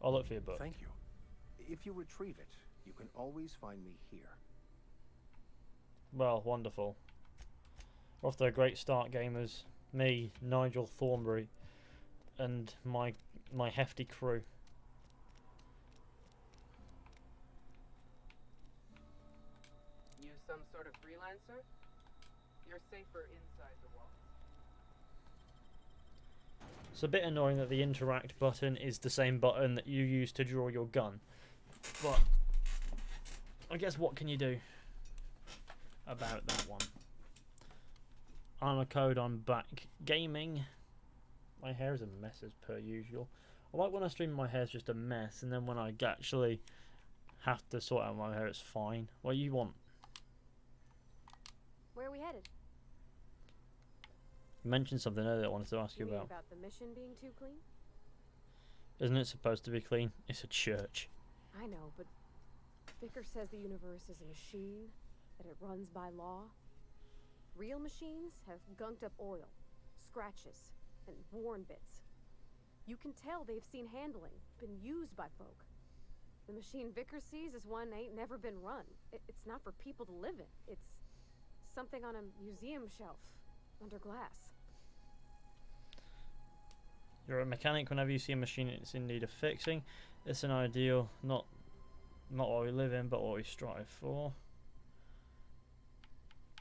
I'll look for your book. Thank you. If you retrieve it, you can always find me here. Well, wonderful. We're off to a great start, gamers. Me, Nigel Thornbury, and my hefty crew. You some sort of freelancer? You're safer inside the walls. It's a bit annoying that the interact button is the same button that you use to draw your gun. But I guess what can you do about that one? I'm a code, I'm back gaming. My hair is a mess as per usual. I like when I stream my hair's just a mess, and then when I actually have to sort out my hair it's fine. What do you want? Where are we headed? You mentioned something earlier I wanted to ask you mean about. the mission being too clean? Isn't it supposed to be clean? It's a church. I know, but Vicker says the universe is a machine, that it runs by law. Real machines have gunked up oil, scratches, and worn bits. You can tell they've seen handling, been used by folk. The machine Vicker sees is one ain't never been run. It's not for people to live in. It's something on a museum shelf, under glass. You're a mechanic whenever you see a machine that's in need of fixing. It's an ideal, not what we live in, but what we strive for.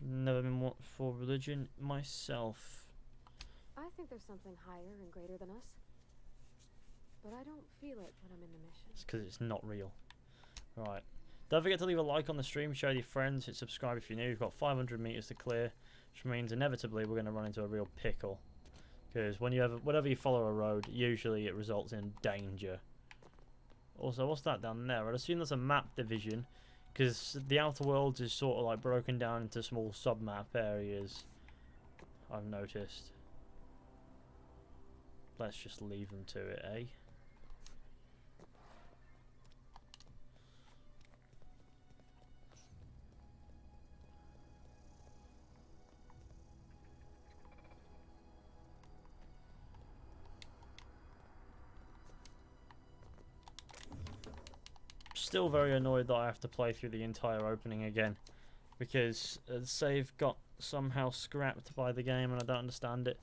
Never been one for religion myself. I think there's something higher and greater than us. But I don't feel it when I'm in the mission. It's because it's not real. Right. Don't forget to leave a like on the stream, share with your friends, hit subscribe if you're new. We've got 500 meters to clear, which means inevitably we're going to run into a real pickle. Because whenever you follow a road, usually it results in danger. Also, what's that down there? I'd assume that's a map division, because the Outer Worlds is sort of like broken down into small sub-map areas, I've noticed. Let's just leave them to it, eh? Still very annoyed that I have to play through the entire opening again, because the save got somehow scrapped by the game and I don't understand it.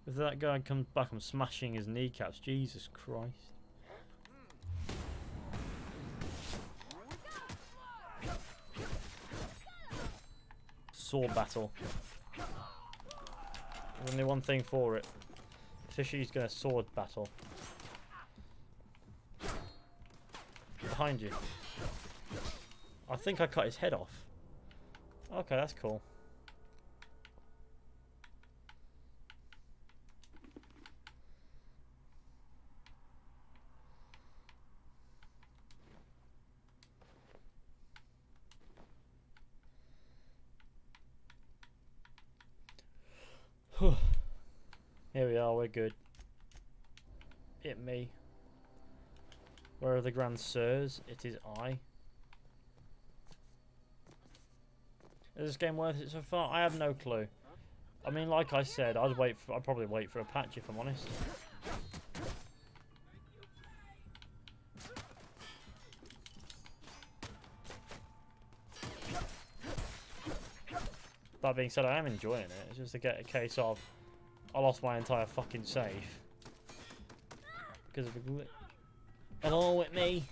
If that guy comes back, I'm smashing his kneecaps. Jesus Christ. Sword battle. There's only one thing for it. Fishy's gonna sword battle. Behind you. I think I cut his head off. Okay, that's cool. Here we are, we're good. Hit me. Where are the Grand Sirs? It is I. Is this game worth it so far? I have no clue. I mean, like I said, I'd probably wait for a patch if I'm honest. That being said, I am enjoying it. It's just a case of I lost my entire fucking save because of a glitch. Hello, with me.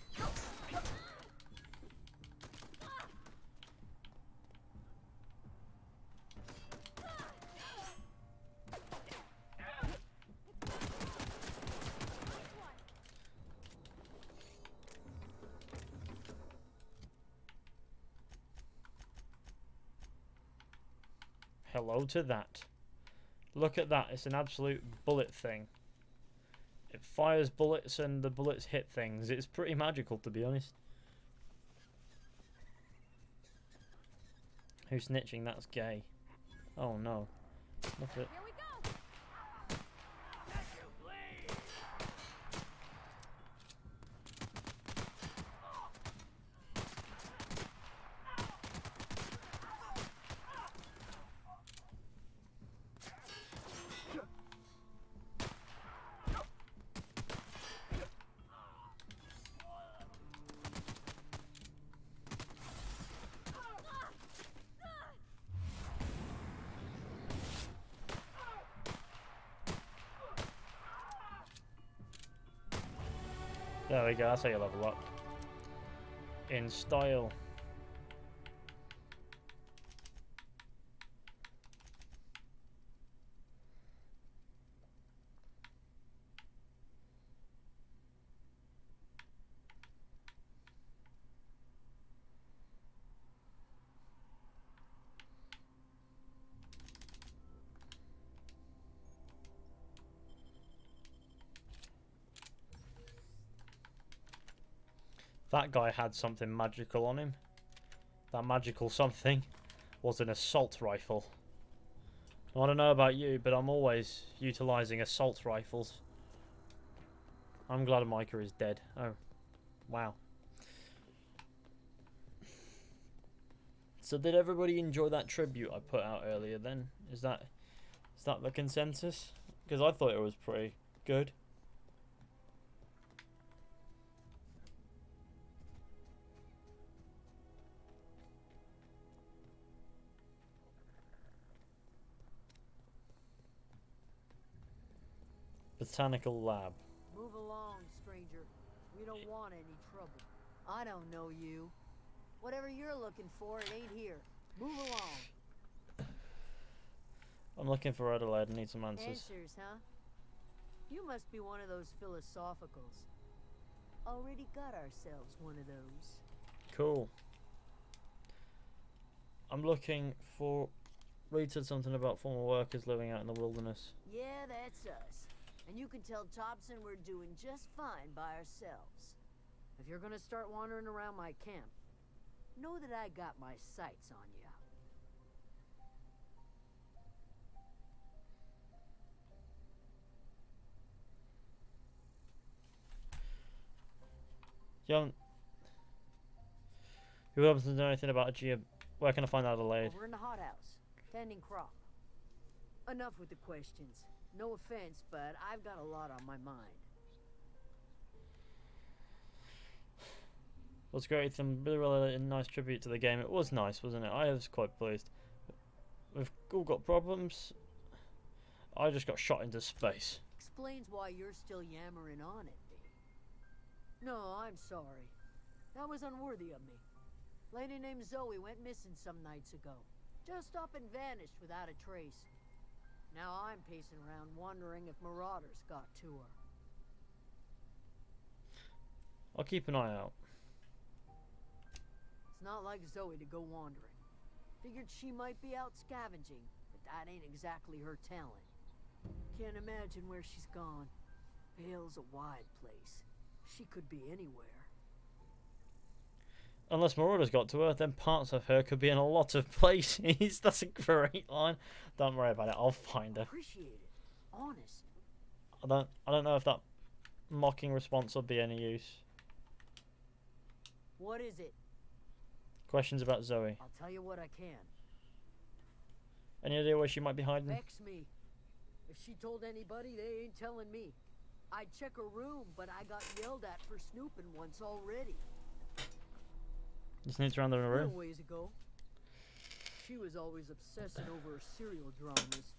Hello to that. Look at that. It's an absolute bullet thing. It fires bullets and the bullets hit things. It's pretty magical, to be honest. Who's snitching? That's gay. Oh no. Look at There we go, that's how you level up. In style. That guy had something magical on him. That magical something was an assault rifle. Now, I don't know about you, but I'm always utilising assault rifles. I'm glad Micah is dead. Oh, wow. So did everybody enjoy that tribute I put out earlier then? Is that the consensus? Because I thought it was pretty good. Botanical lab. Move along, stranger. We don't want any trouble. I don't know you. Whatever you're looking for, it ain't here. Move along. I'm looking for Adelaide. I need some answers. Answers, huh? You must be one of those philosophicals. Already got ourselves one of those. Cool. I'm looking for... Reed said something about former workers living out in the wilderness. Yeah, that's us. And you can tell Thompson we're doing just fine by ourselves. If you're gonna start wandering around my camp, know that I got my sights on you. Young... Who happens to know anything about Gia? Where can I find Adelaide? We're in the hothouse, tending crop. Enough with the questions. No offense, but I've got a lot on my mind. What's great? Some really nice tribute to the game. It was nice, wasn't it? I was quite pleased. We've all got problems. I just got shot into space. Explains why you're still yammering on at me. No, I'm sorry. That was unworthy of me. Lady named Zoe went missing some nights ago. Just up and vanished without a trace. Now I'm pacing around wondering if marauders got to her. I'll keep an eye out. It's not like Zoe to go wandering. Figured she might be out scavenging, but that ain't exactly her talent. Can't imagine where she's gone. Vale's a wide place. She could be anywhere. Unless Marauder's got to her, then parts of her could be in a lot of places. That's a great line. Don't worry about it. I'll find her. Appreciate it. Honest. I don't know if that mocking response will be any use. What is it? Questions about Zoe. I'll tell you what I can. Any idea where she might be hiding? Vex me. If she told anybody, they ain't telling me. I'd check her room, but I got yelled at for snooping once already. You sneaked around the A room? ways ago. She was always obsessing over her serial dramas.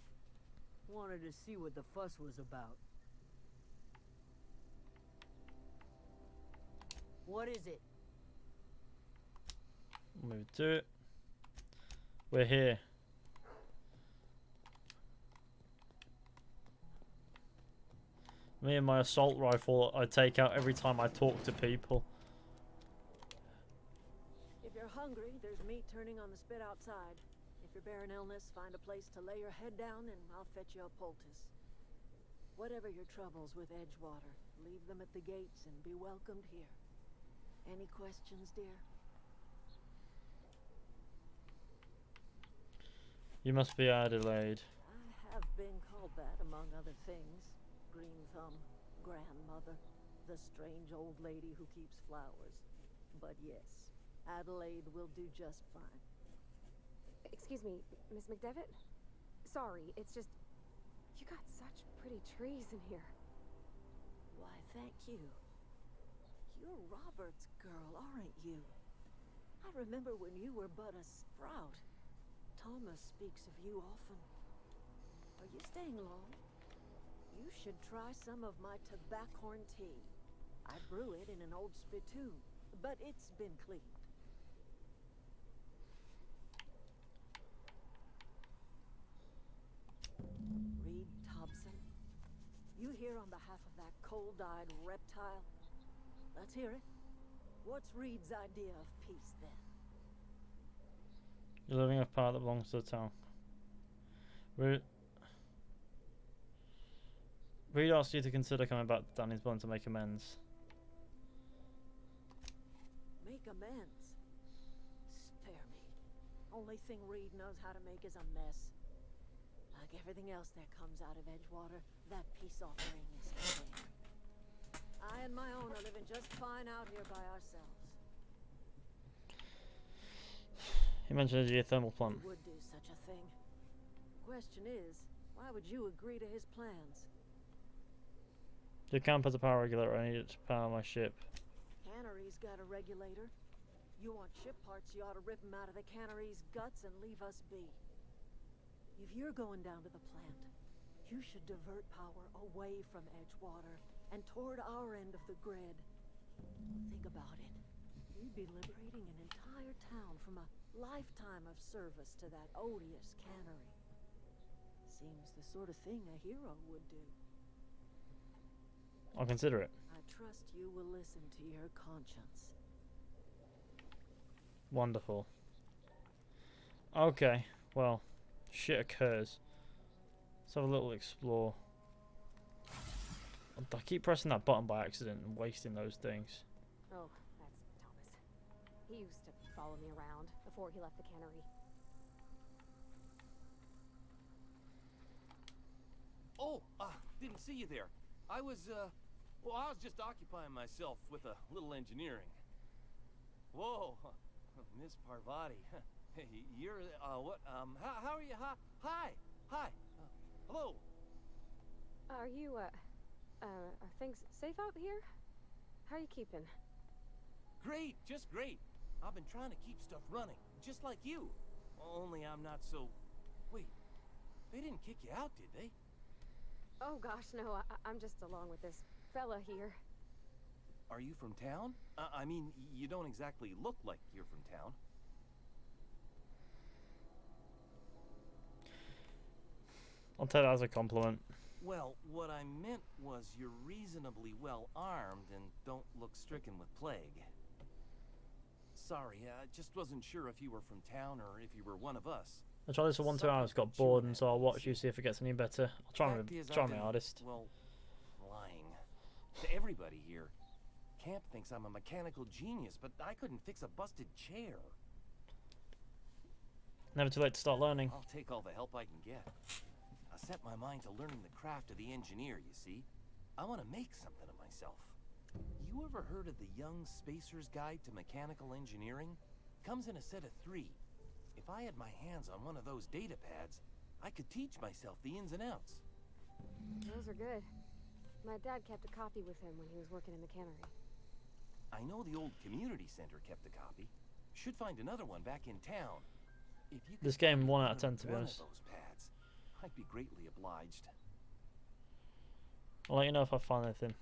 Wanted to see what the fuss was about. What is it? Move to it. We're here. Me and my assault rifle I take out every time I talk to people. If you're hungry, there's meat turning on the spit outside. If you're bearing illness, find a place to lay your head down and I'll fetch you a poultice. Whatever your troubles with Edgewater, leave them at the gates and be welcomed here. Any questions, dear? You must be Adelaide. I have been called that, among other things. Green Thumb, grandmother, the strange old lady who keeps flowers. But yes, Adelaide will do just fine. Excuse me, Miss McDevitt? Sorry, it's just... You got such pretty trees in here. Why, thank you. You're Robert's girl, aren't you? I remember when you were but a sprout. Thomas speaks of you often. Are you staying long? You should try some of my tobaccorn tea. I brew it in an old spittoon, but it's been cleaned. Reed Thompson, you here on behalf of that cold-eyed reptile? Let's hear it. What's Reed's idea of peace, then? You're living a part that belongs to the town. Reed asked you to consider coming back to Danny's Blunt to make amends. Make amends? Spare me. Only thing Reed knows how to make is a mess. Like everything else that comes out of Edgewater, that peace offering is fair. I and my own are living just fine out here by ourselves. He mentioned a geothermal plant. He would do such a thing. The question is, why would you agree to his plans? Your camp has a power regulator. I need it to power my ship. Cannery's got a regulator. You want ship parts, you ought to rip them out of the cannery's guts and leave us be. If you're going down to the plant, you should divert power away from Edgewater and toward our end of the grid. Think about it. You'd be liberating an entire town from a lifetime of service to that odious cannery. Seems the sort of thing a hero would do. I'll consider it. I trust you will listen to your conscience. Wonderful. Okay, well, shit occurs. Let's have a little explore. I keep pressing that button by accident and wasting those things. Oh, that's Thomas. He used to follow me around before he left the cannery. Oh, didn't see you there. I was just occupying myself with a little engineering. Whoa, Miss Parvati. Hey, you're, what, how are you? Hi. Hello. Are you, are things safe out here? How are you keeping? Great, just great. I've been trying to keep stuff running, just like you. Only I'm not so... Wait, they didn't kick you out, did they? Oh gosh, no, I'm just along with this fella here. Are you from town? I mean, you don't exactly look like you're from town. I'll take that as a compliment. Well, what I meant was you're reasonably well armed and don't look stricken with plague. Sorry, I just wasn't sure if you were from town or if you were one of us. I tried this for 1-2 hours, got bored, and so I'll watch you, see if it gets any better. I'll try my hardest. Well, lying. To everybody here. camp thinks I'm a mechanical genius, but I couldn't fix a busted chair. Never too late to start learning. I'll take all the help I can get. I set my mind to learning the craft of the engineer, you see. I want to make something of myself. You ever heard of the Young Spacer's Guide to Mechanical Engineering? Comes in a set of 3. If I had my hands on one of those data pads, I could teach myself the ins and outs. Those are good. My dad kept a copy with him when he was working in the cannery. I know the old community center kept a copy. Should find another one back in town. If you This game 1 out of 10 to be honest. those pads, I'd be greatly obliged. I'll let you know if I find anything.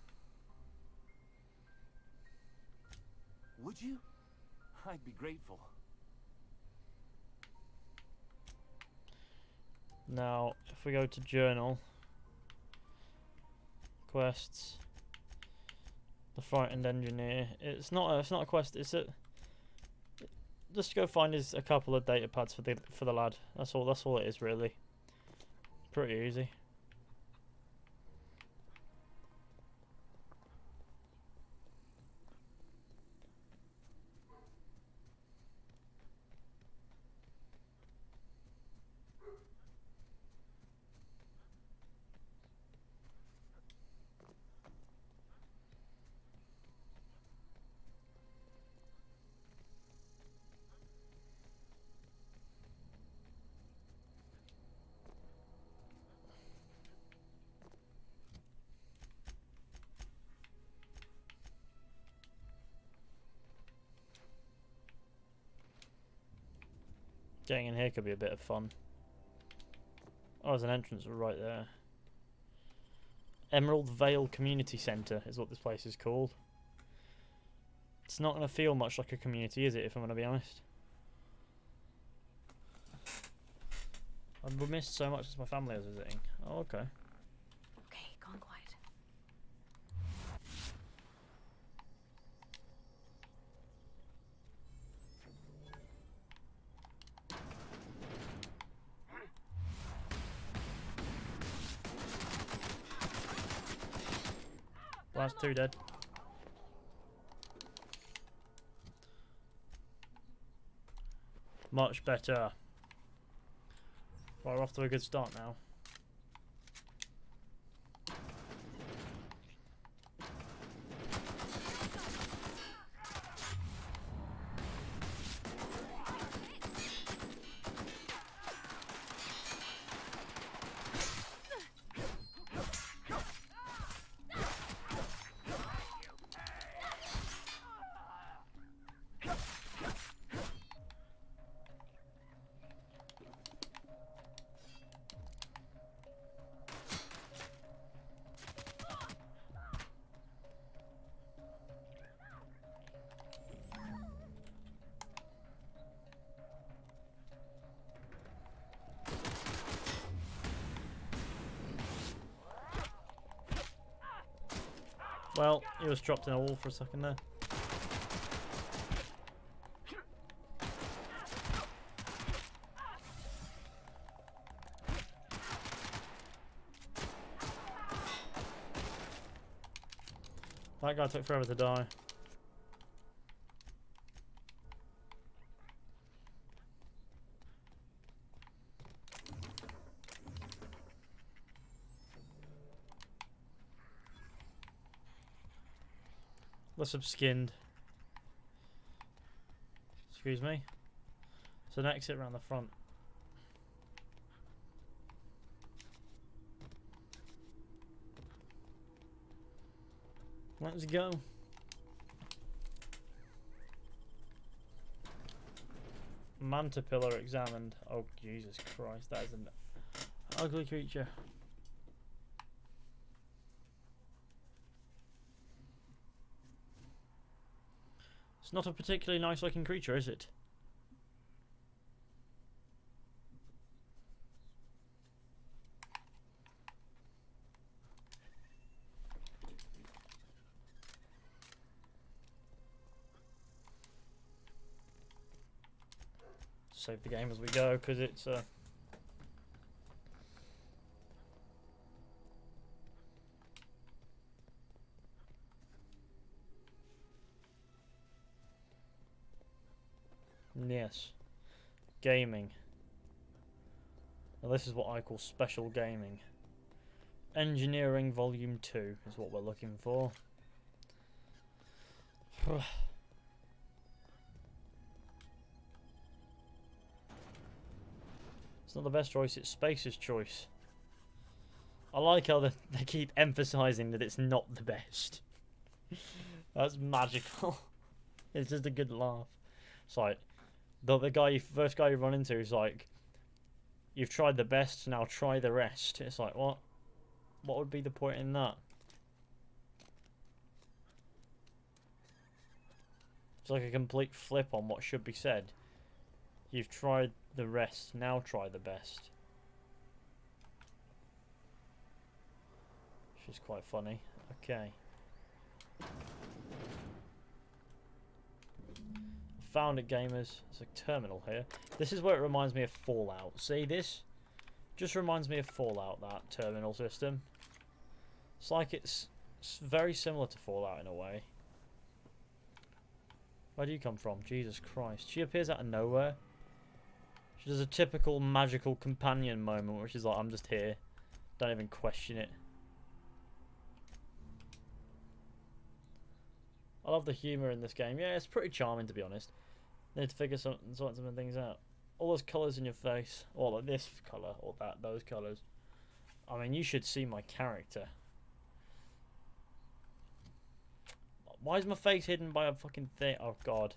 Would you? I'd be grateful. Now, if we go to journal, quests, the frightened engineer. It's not a quest. It's a just go find a couple of data pads for the lad. That's all it is really. Pretty easy. Getting in here could be a bit of fun. Oh, there's an entrance right there. Emerald Vale Community Centre is what this place is called. It's not going to feel much like a community, is it, if I'm going to be honest? I've missed so much as my family is visiting. Oh, okay. Okay, gone quiet. Last 2 dead. Much better. Well, we're off to a good start now. Well, he was dropped in a wall for a second there. That guy took forever to die. Less skinned. Excuse me. So an exit around the front. Let's go. Manta pillar examined. Oh Jesus Christ, that is an ugly creature. It's not a particularly nice looking creature, is it? Save the game as we go because it's Yes. Gaming. Now this is what I call special gaming. Engineering Volume 2 is what we're looking for. It's not the best choice, it's Space's choice. I like how they keep emphasizing that it's not the best. That's magical. It's just a good laugh. It's like, the first guy you run into is like, you've tried the best, now try the rest. It's like, what? What would be the point in that? It's like a complete flip on what should be said. You've tried the rest, now try the best. Which is quite funny. Okay. Found it, gamers. There's a terminal here. This is where it reminds me of Fallout. See this? Just reminds me of Fallout, that terminal system. It's like it's very similar to Fallout in a way. Where do you come from? Jesus Christ. She appears out of nowhere. She does a typical magical companion moment where she's like, I'm just here. Don't even question it. I love the humour in this game. Yeah, it's pretty charming, to be honest. Need to figure some things out. All those colours in your face. Or like this colour, or that, those colours. I mean, you should see my character. Why is my face hidden by a fucking thing? Oh, God.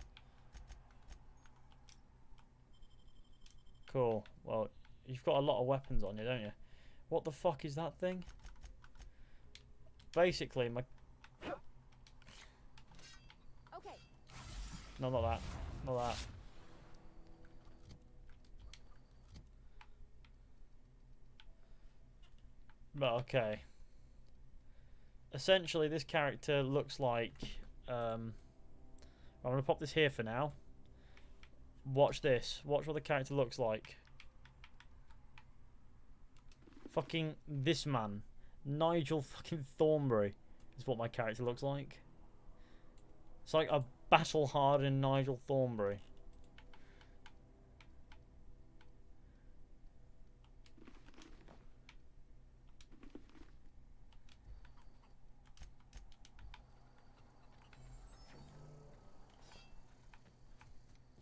Cool. Well, you've got a lot of weapons on you, don't you? What the fuck is that thing? Basically, my... Okay. No, not that. Not that. But okay. Essentially, this character looks like... I'm going to pop this here for now. Watch this. Watch what the character looks like. Fucking this man. Nigel fucking Thornberry is what my character looks like. It's like a battle-hardened Nigel Thornberry.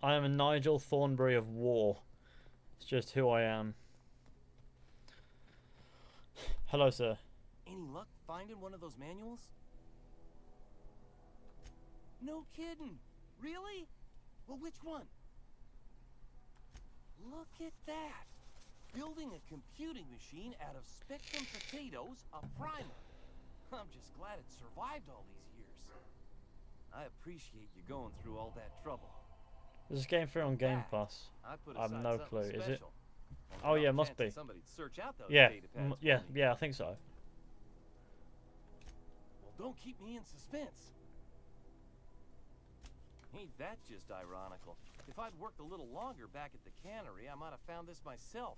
I am a Nigel Thornberry of war. It's just who I am. Hello, sir. Any luck finding one of those manuals? No kidding. Really? Well, which one? Look at that. Building a computing machine out of Spectrum potatoes, a primer. I'm just glad it survived all these years. I appreciate you going through all that trouble. Is this game free on Game Pass? I have no clue. Is it? Oh yeah, must be. Yeah, yeah, I think so. Well, don't keep me in suspense. Ain't that just ironical? If I'd worked a little longer back at the cannery, I might have found this myself.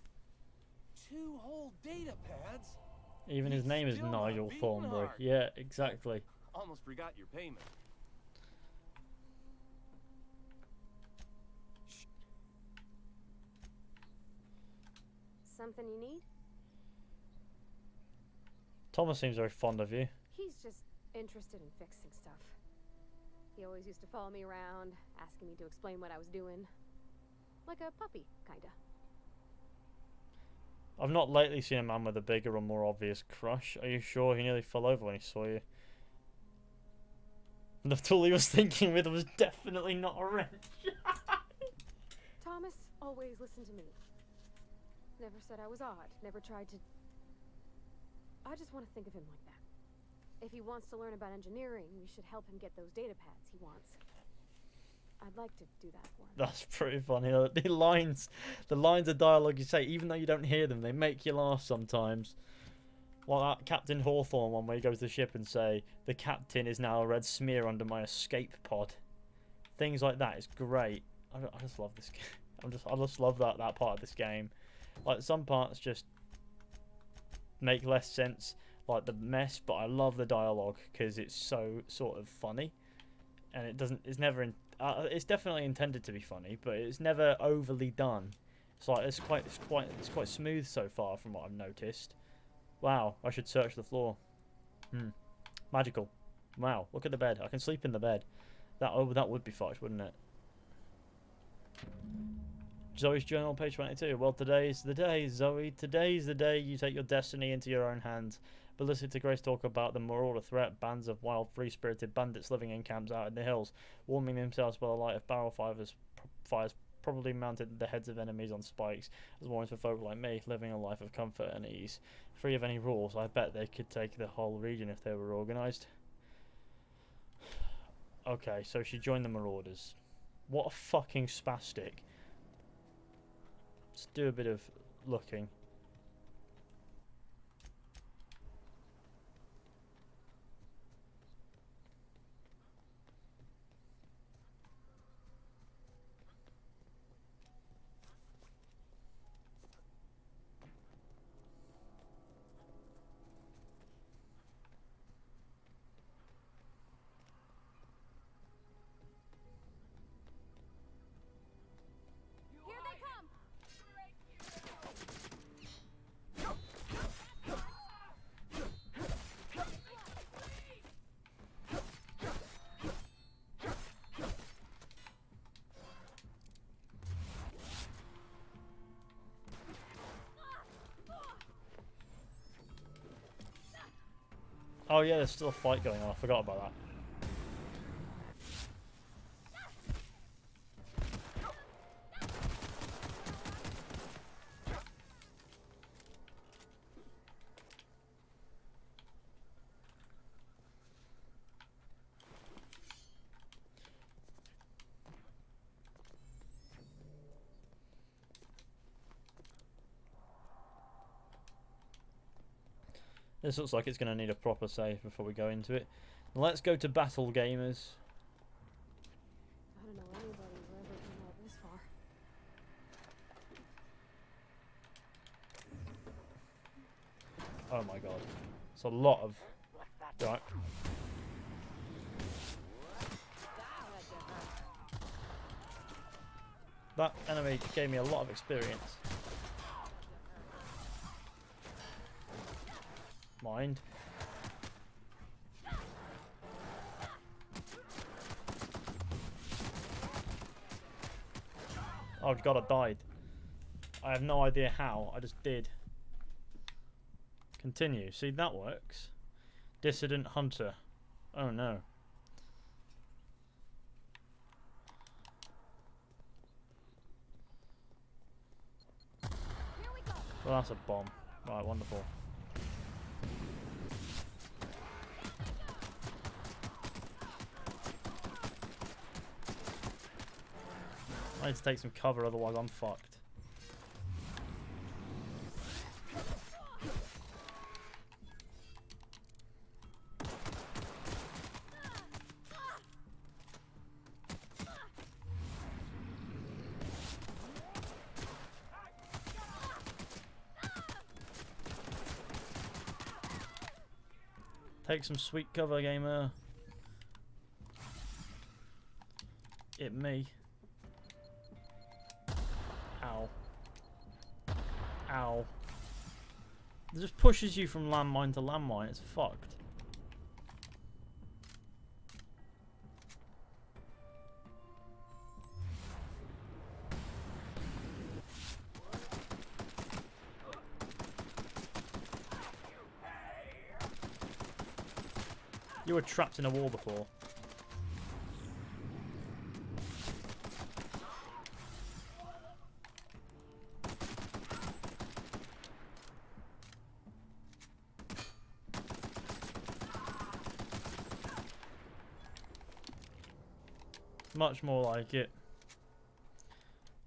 2 whole data pads? Even his name is Nigel Thornberry. Yeah, exactly. Almost forgot your payment. Something you need? Thomas seems very fond of you. He's just interested in fixing stuff. He always used to follow me around, asking me to explain what I was doing. Like a puppy, kinda. I've not lately seen a man with a bigger or more obvious crush. Are you sure? He nearly fell over when he saw you. The tool he was thinking with was definitely not a wrench. Thomas always listened to me. Never said I was odd, never tried to... I just want to think of him like that. If he wants to learn about engineering, we should help him get those data pads he wants. I'd like to do that for him. That's pretty funny. The lines of dialogue you say, even though you don't hear them, they make you laugh sometimes. Like that Captain Hawthorne one where he goes to the ship and say, the captain is now a red smear under my escape pod. Things like that is great. I just love this game. I just love that part of this game. Like some parts just make less sense, like the mess, but I love the dialogue because it's so sort of funny, and it's never It's definitely intended to be funny, but it's never overly done. It's like it's quite smooth so far from what I've noticed. Wow, I should search the floor. Magical. Wow, look at the bed. I can sleep in the bed. That would be fucked, wouldn't it? Zoe's journal, page 22. Well, today's the day, Zoe. Today's the day you take your destiny into your own hands. But listen to Grace talk about the marauder threat, bands of wild, free-spirited bandits living in camps out in the hills, warming themselves by the light of barrel fires probably mounted at the heads of enemies on spikes, as warnings for folk like me, living a life of comfort and ease. Free of any rules, I bet they could take the whole region if they were organised. Okay, so she joined the marauders. What a fucking spastic. Let's do a bit of looking. Oh yeah, there's still a fight going on. I forgot about that. This looks like it's going to need a proper save before we go into it. Let's go to battle, gamers. I don't know anybody who ever came out this far. Oh my god. It's a lot of... Right. That enemy gave me a lot of experience. Mind. Oh god, I died. I have no idea how. I just did. Continue. See, that works. Dissident Hunter. Oh no. Well, that's a bomb. Right, wonderful. I need to take some cover, otherwise I'm fucked. Take some sweet cover, gamer. It me. Ow. Ow. It just pushes you from landmine to landmine. It's fucked. You were trapped in a wall before. Much more like it.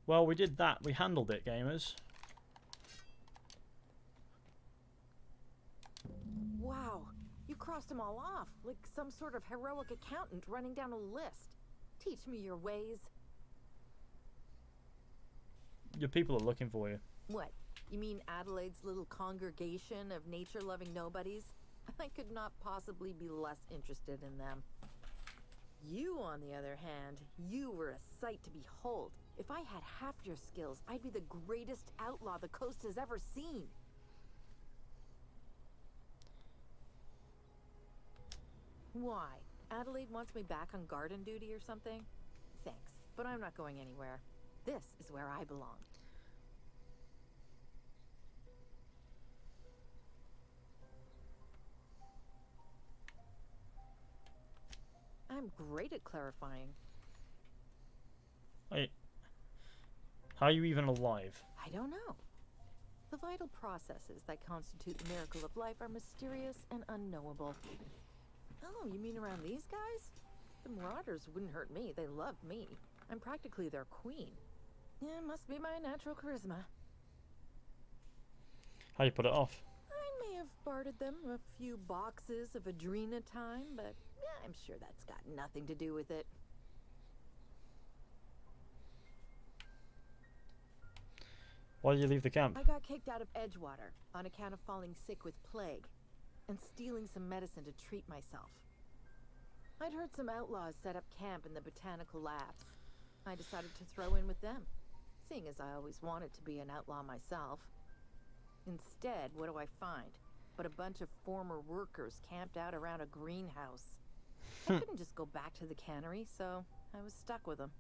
Well, we did that. We handled it, gamers. Wow, you crossed them all off, like some sort of heroic accountant running down a list. Teach me your ways. Your people are looking for you. What? You mean Adelaide's little congregation of nature-loving nobodies? I could not possibly be less interested in them. You, on the other hand, you were a sight to behold. If I had half your skills, I'd be the greatest outlaw the coast has ever seen. Why? Adelaide wants me back on garden duty or something? Thanks, but I'm not going anywhere. This is where I belong. I'm great at clarifying. Wait. How are you even alive? I don't know. The vital processes that constitute the miracle of life are mysterious and unknowable. Oh, you mean around these guys? The Marauders wouldn't hurt me. They love me. I'm practically their queen. Yeah, it must be my natural charisma. How do you put it off? I may have bartered them a few boxes of Adrena time, but yeah, I'm sure that's got nothing to do with it. Why did you leave the camp? I got kicked out of Edgewater on account of falling sick with plague and stealing some medicine to treat myself. I'd heard some outlaws set up camp in the botanical labs. I decided to throw in with them, seeing as I always wanted to be an outlaw myself. Instead, what do I find? But a bunch of former workers camped out around a greenhouse. I couldn't just go back to the cannery, so I was stuck with them.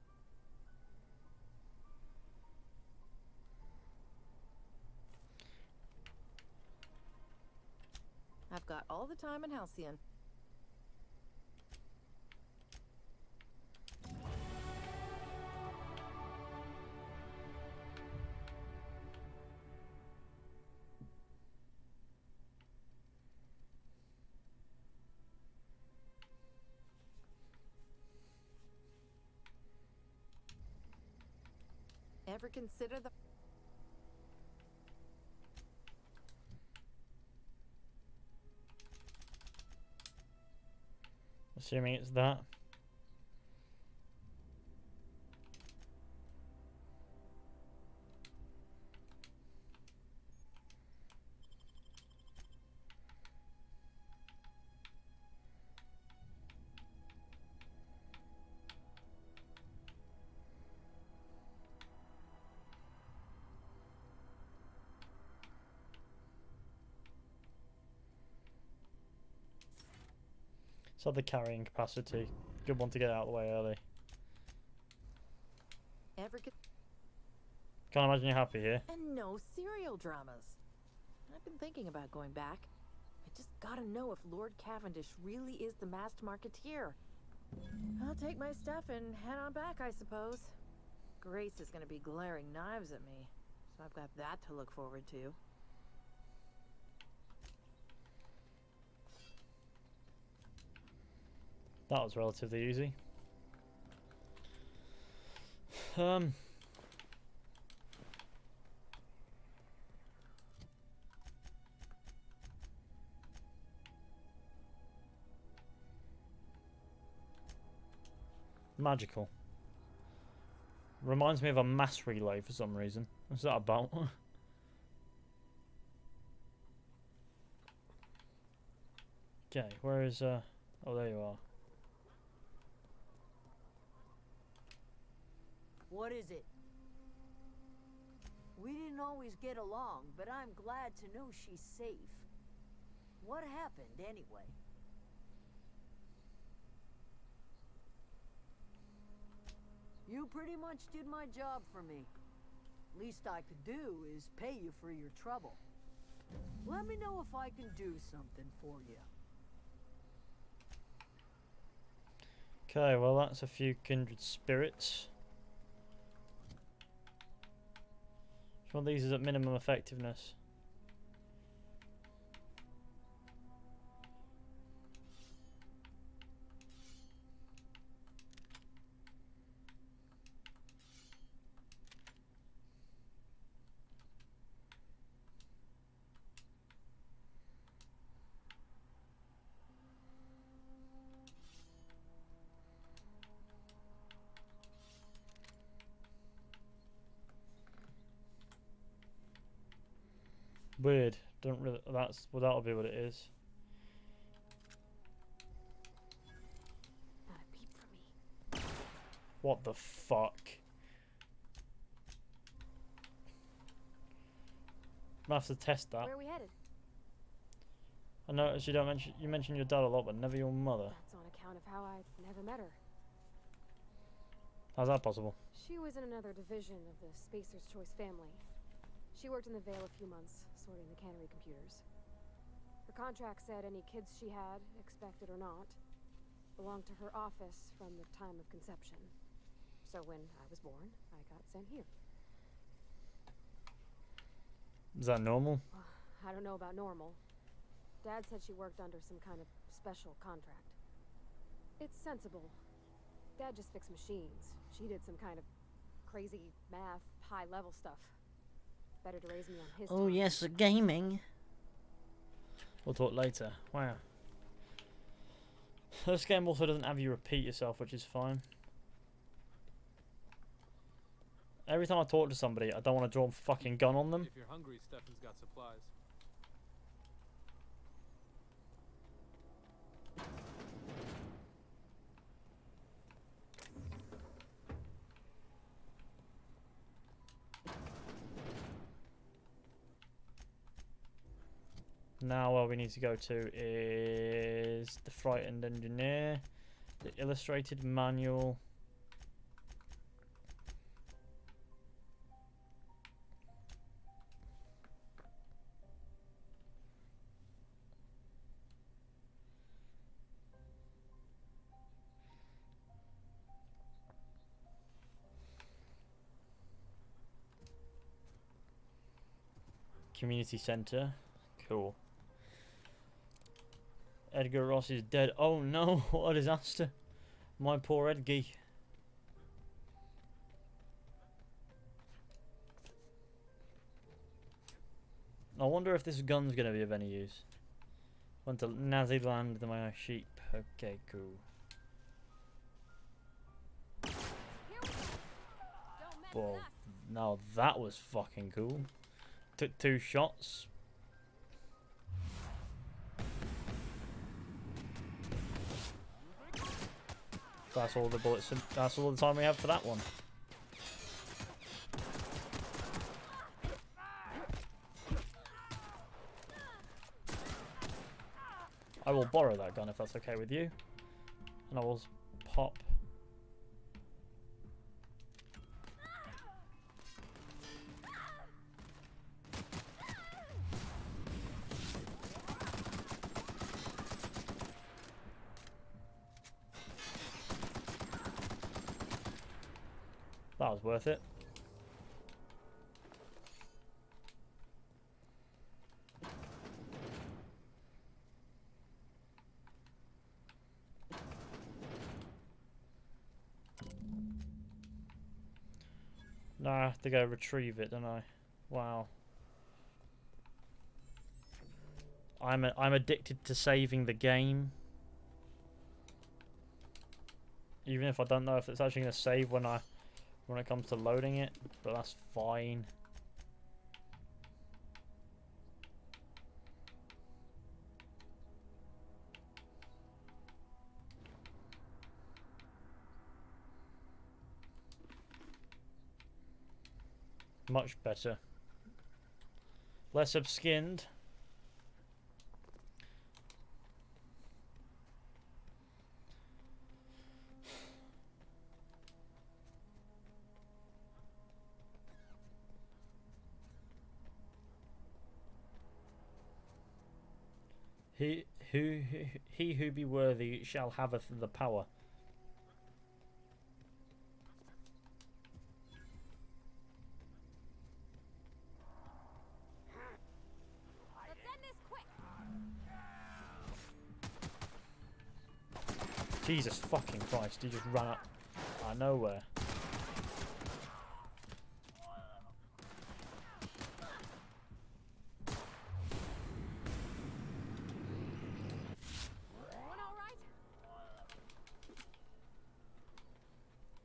I've got all the time in Halcyon. Ever consider the... Assuming it's that. So the carrying capacity. Good one to get out of the way early. Can't imagine you're happy here. And no serial dramas. I've been thinking about going back. I just gotta know if Lord Cavendish really is the masked marketeer. I'll take my stuff and head on back, I suppose. Grace is gonna be glaring knives at me, so I've got that to look forward to. That was relatively easy. Magical. Reminds me of a mass relay for some reason. What's that about? Okay, where is oh, there you are. What is it? We didn't always get along, but I'm glad to know she's safe. What happened, anyway? You pretty much did my job for me. Least I could do is pay you for your trouble. Let me know if I can do something for you. Okay, well that's a few kindred spirits. Which one of these is at minimum effectiveness? Weird. Don't really. That's well. That'll be what it is. Not a peep from What the fuck? I'm gonna have to test that. Where are we headed? I noticed you mention your dad a lot, but never your mother. That's on account of how I never met her. How's that possible? She was in another division of the Spacer's Choice family. She worked in the Vale a few months, sorting the cannery computers. Her contract said any kids she had, expected or not, belonged to her office from the time of conception. So when I was born, I got sent here. Is that normal? I don't know about normal. Dad said she worked under some kind of special contract. It's sensible. Dad just fixed machines. She did some kind of crazy math, high-level stuff. Better to raise me on his Oh time. yes, gaming. We'll talk later. Wow. This game also doesn't have you repeat yourself, which is fine. Every time I talk to somebody, I don't want to draw a fucking gun on them. If you're hungry, Stefan's got supplies. Now where we need to go to is the Frightened Engineer, the Illustrated Manual. Community Center. Cool. Edgar Ross is dead. Oh no, what a disaster. My poor Edgy. I wonder if this gun's going to be of any use. Went to Nazi land with my sheep. Okay, cool. Well, now that was fucking cool. Took 2 shots. That's all the bullets. That's all the time we have for that one. I will borrow that gun if that's okay with you, and I will pop. That was worth it. No, I have to go retrieve it, don't I? Wow. I'm addicted to saving the game. Even if I don't know if it's actually going to save when it comes to loading it, but that's fine. Much better. Less obskinned. He who be worthy shall have the power. Let's end this quick. Jesus fucking Christ, he just ran up out of nowhere.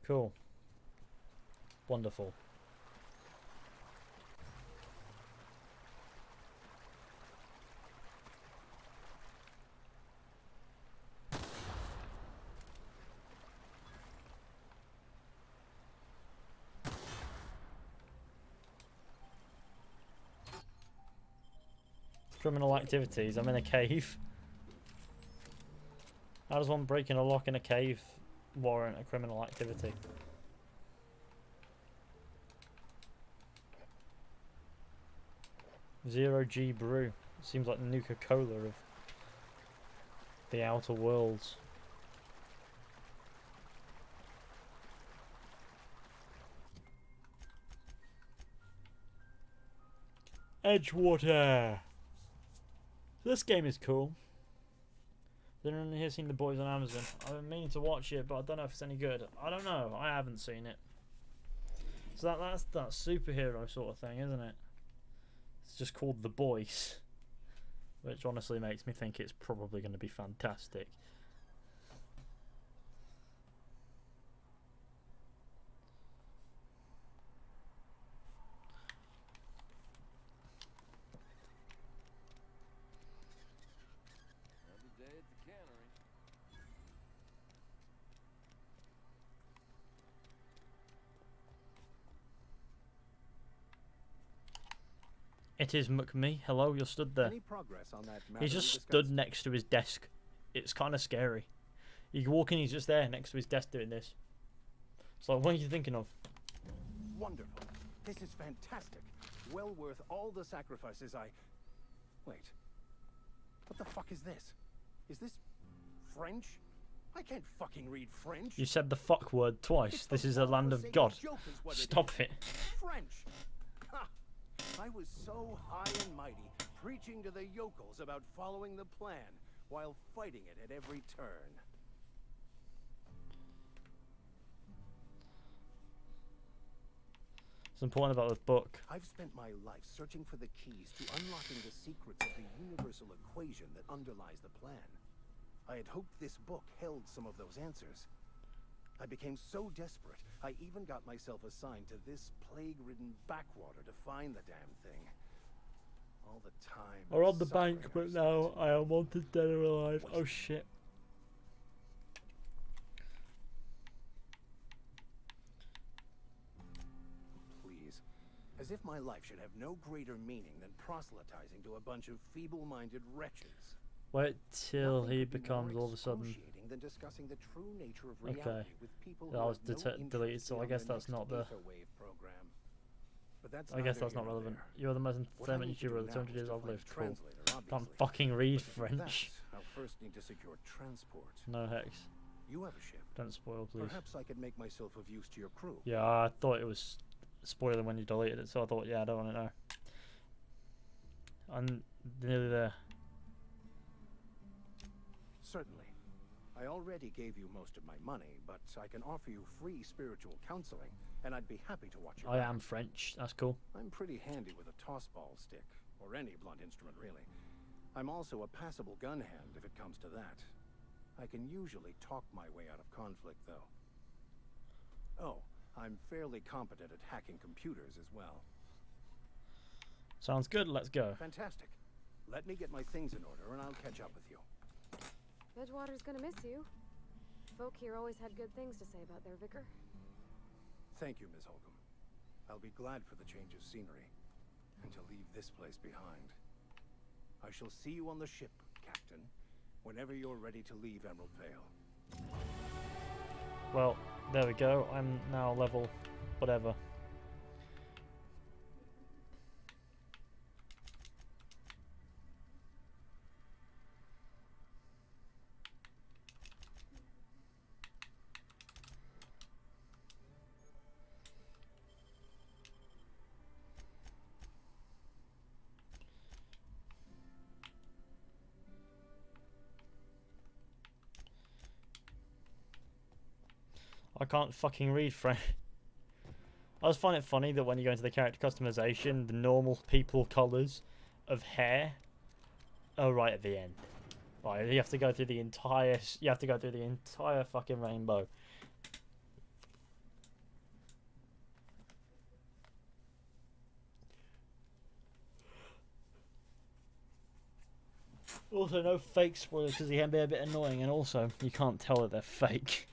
Cool. Wonderful. Criminal activities. I'm in a cave. How does one breaking a lock in a cave warrant a criminal activity? Zero G Brew. Seems like the Nuka-Cola of the Outer Worlds. Edgewater. This game is cool. Has anyone here seen The Boys on Amazon? I've been meaning to watch it, but I don't know if it's any good. I don't know. I haven't seen it. So that's that superhero sort of thing, isn't it? It's just called The Boys, which honestly makes me think it's probably going to be fantastic. Another day at the cannery. It is McMee. Hello, you're stood there. Any progress on that matter He's we just discussed? stood next to his desk. It's kind of scary. You can walk in, he's just there next to his desk doing this. It's like, what are you thinking of? Wonderful. This is fantastic. Well worth all the sacrifices I... Wait. What the fuck is this? Is this French? I can't fucking read French. You said the fuck word twice. This is the land of God. Stop it. French. Ha! I was so high and mighty, preaching to the yokels about following the plan, while fighting it at every turn. What's important about this book? I've spent my life searching for the keys to unlocking the secrets of the universal equation that underlies the plan. I had hoped this book held some of those answers. I became so desperate, I even got myself assigned to this plague-ridden backwater to find the damn thing. All the time. We're on the bank, but now I am wanted dead or alive. Oh shit. Please. As if my life should have no greater meaning than proselytizing to a bunch of feeble-minded wretches. Wait till Nothing he could be becomes more all of a sudden. excruciating than discussing the true nature of Okay. reality with people That who was have no deleted, interest so I beyond guess the that's next not the. ether wave program. But that's I guess neither that's not here nor relevant. there. You're the most What I entertainment need to YouTuber do of the now 200 is years to I've find a lived. Cool. translator, Can't obviously. fucking read But to do French. that, I'll first need to secure transport. No hex. You have a ship. Don't spoil, please. Perhaps I could make myself of use to your crew. Yeah, I thought it was spoiling when you deleted it, so I thought, yeah, I don't want to know. I'm nearly there. Certainly. I already gave you most of my money, but I can offer you free spiritual counseling, and I'd be happy to watch you. I am French. That's cool. I'm pretty handy with a tossball stick, or any blunt instrument, really. I'm also a passable gun hand, if it comes to that. I can usually talk my way out of conflict, though. Oh, I'm fairly competent at hacking computers as well. Sounds good. Let's go. Fantastic. Let me get my things in order, and I'll catch up with you. Edgewater's gonna miss you. Folk here always had good things to say about their vicar. Thank you, Ms. Holcomb. I'll be glad for the change of scenery, and to leave this place behind. I shall see you on the ship, Captain, whenever you're ready to leave Emerald Vale. Well, there we go. I'm now level whatever. I can't fucking read French. I just find it funny that when you go into the character customization, the normal people colours of hair are right at the end. Right, you have to go through the entire. You have to go through the entire fucking rainbow. Also, no fake spoilers because they can be a bit annoying, and also you can't tell that they're fake.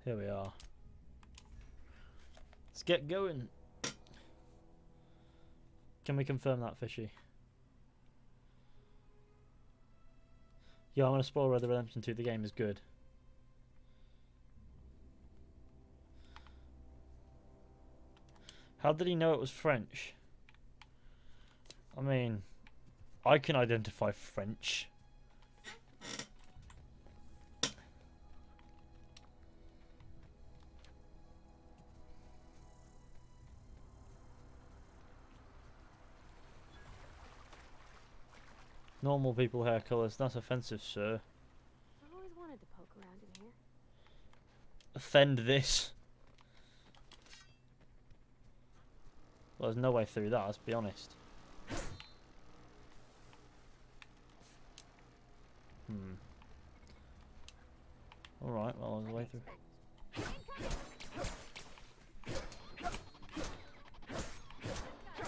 Here we are. Let's get going. Can we confirm that, Fishy? Yeah, I'm going to spoil Red Dead Redemption 2. The game is good. How did he know it was French? I mean, I can identify French. Normal people hair colours. That's offensive, sir. I've always wanted to poke around in here. Offend this. Well, there's no way through that, let's be honest. Alright, well, there's a way through.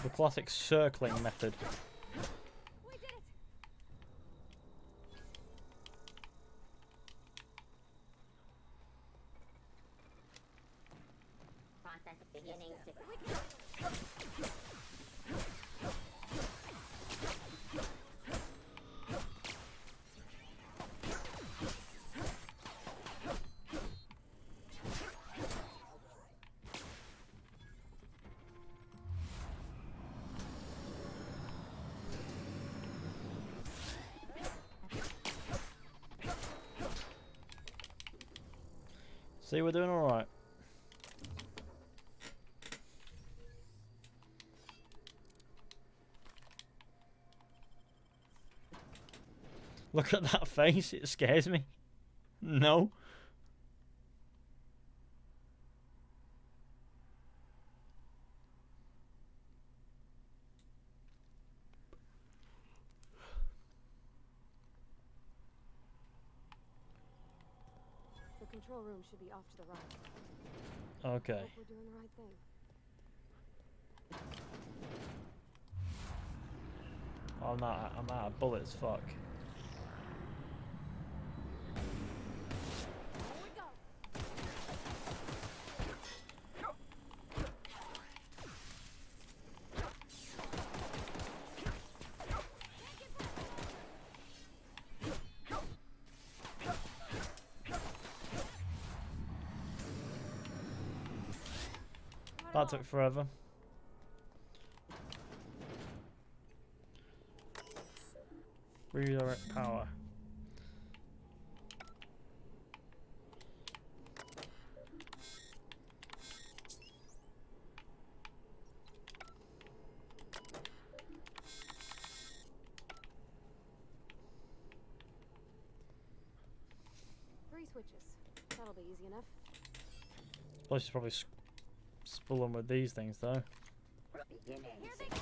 The classic circling method. See, we're doing alright. Look at that face, it scares me. No. The control room should be off to the right. Okay. Hope we're doing the right thing. I'm out of bullets, fuck. That took forever. Redirect power. Three switches. That'll be easy enough. Suppose she's probably spool them with these things though. Here they go.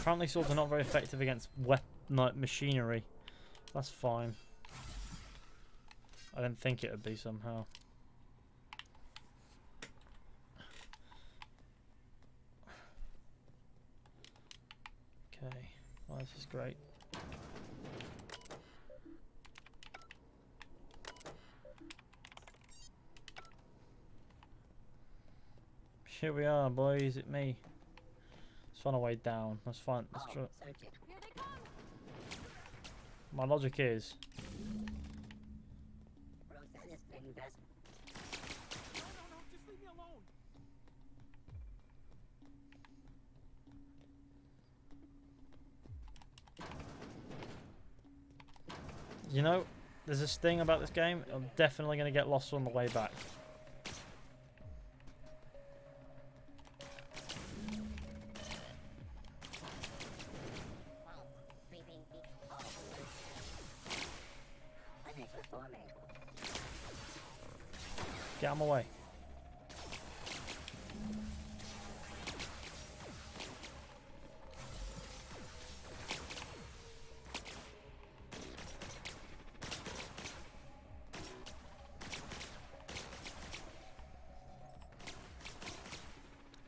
Apparently swords are not very effective against machinery. That's fine. I didn't think it would be somehow. Okay, well, this is great. Here we are, boys. It's me. Let's find a way down. Let's find. Let's try. My logic is. You know, there's this thing about this game. I'm definitely going to get lost on the way back. Get out of my way.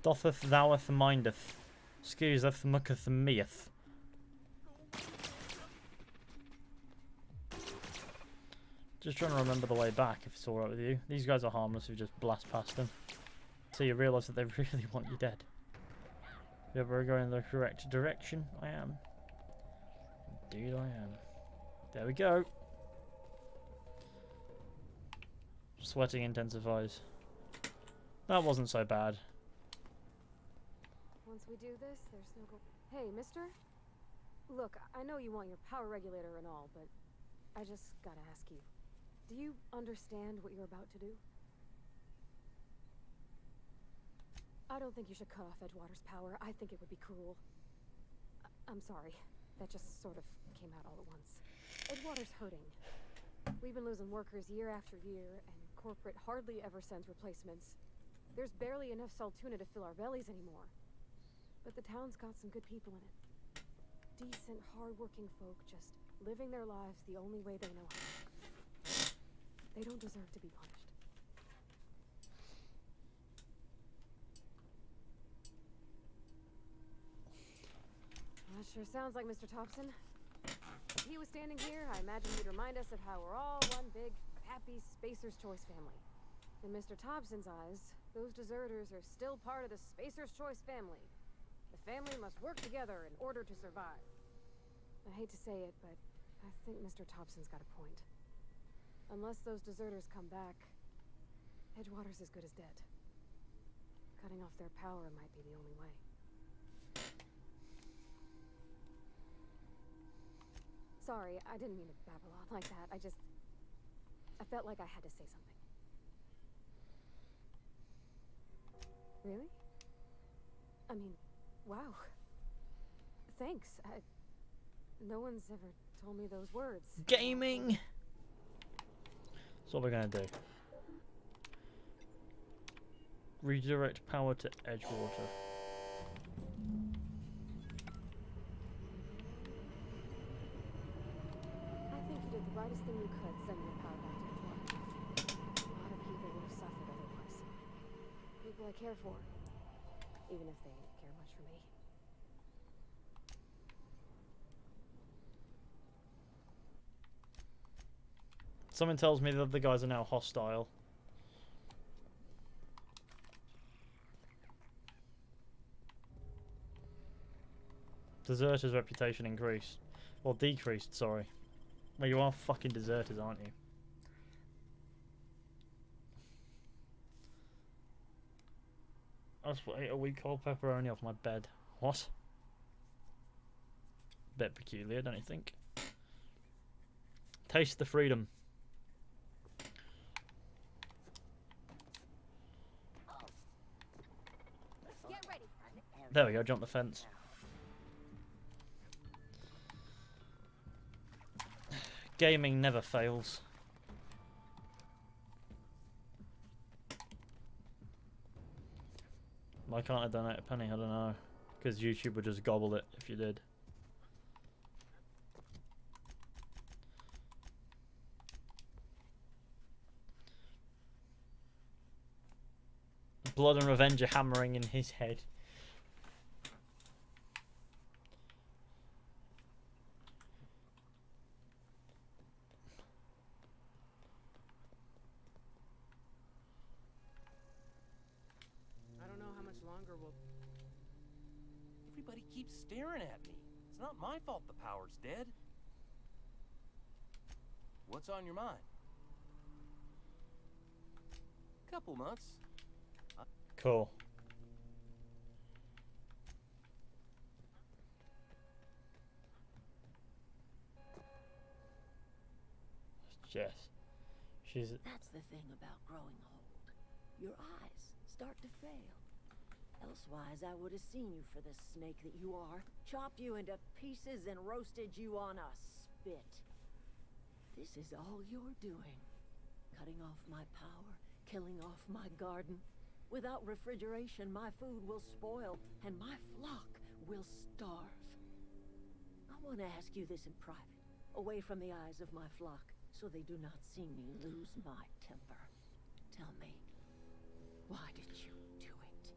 Dotheth thoueth mindeth. Excuseth mucketh meeth. Just trying to remember the way back, if it's alright with you. These guys are harmless, we just blast past them. So you realise that they really want you dead. Yeah, we're going in the correct direction. I am. Indeed I am. There we go. Sweating intensifies. That wasn't so bad. Once we do this, there's no go. Hey, mister? Look, I know you want your power regulator and all, but I just gotta ask you. Do you understand what you're about to do? I don't think you should cut off Edgewater's power. I think it would be cruel. I'm sorry. That just sort of came out all at once. Edgewater's hurting. We've been losing workers year after year, and corporate hardly ever sends replacements. There's barely enough Saltuna to fill our bellies anymore. But the town's got some good people in it. Decent, hard-working folk just living their lives the only way they know how. They don't deserve to be punished. Well, that sure sounds like Mr. Thompson. If he was standing here, I imagine he'd remind us of how we're all one big, happy Spacer's Choice family. In Mr. Thompson's eyes, those deserters are still part of the Spacer's Choice family. The family must work together in order to survive. I hate to say it, but I think Mr. Thompson's got a point. Unless those deserters come back, Edgewater's as good as dead. Cutting off their power might be the only way. Sorry, I didn't mean to babble on like that. I felt like I had to say something. Really? I mean, wow. Thanks. No one's ever told me those words. Gaming! That's what we're gonna do. Redirect power to Edgewater. I think you did the brightest thing you could, sending the power back to Edgewater. A lot of people would have suffered otherwise. People I care for, even if they didn't care much for me. Something tells me that the guys are now hostile. Deserter's reputation increased. Well, decreased, sorry. Well, you are fucking deserters, aren't you? I just ate a week cold pepperoni off my bed. What? Bit peculiar, don't you think? Taste the freedom. There we go, jump the fence. Gaming never fails. Why can't I donate a penny? I don't know. Because YouTube would just gobble it if you did. Blood and Revenge are hammering in his head. I don't know how much longer we'll... Everybody keeps staring at me. It's not my fault the power's dead. What's on your mind? Couple months. Cool. Jess. She's... That's the thing about growing old. Your eyes start to fail. Elsewise, I would have seen you for the snake that you are, chopped you into pieces and roasted you on a spit. This is all you're doing. Cutting off my power, killing off my garden. Without refrigeration, my food will spoil, and my flock will starve. I want to ask you this in private, away from the eyes of my flock, so they do not see me lose my temper. Tell me, why did you do it?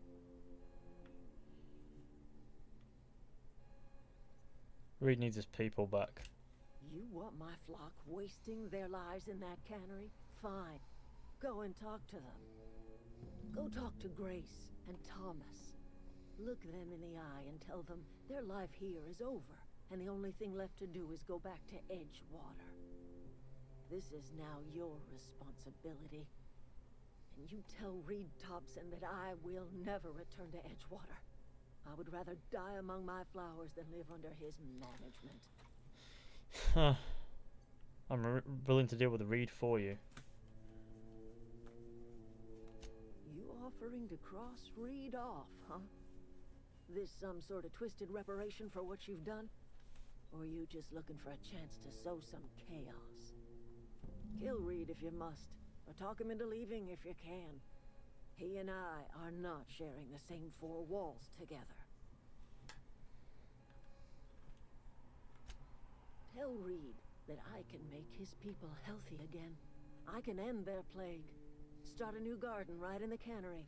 Reed needs his people back. You want my flock wasting their lives in that cannery? Fine. Go and talk to them. Go talk to Grace and Thomas. Look them in the eye and tell them their life here is over, and the only thing left to do is go back to Edgewater. This is now your responsibility. And you tell Reed Thompson that I will never return to Edgewater. I would rather die among my flowers than live under his management. I'm willing to deal with Reed for you. You offering to cross Reed off, huh? This some sort of twisted reparation for what you've done? Or you just looking for a chance to sow some chaos? Kill Reed if you must, or talk him into leaving if you can. He and I are not sharing the same four walls together. Tell Reed that I can make his people healthy again. I can end their plague. Start a new garden right in the cannery.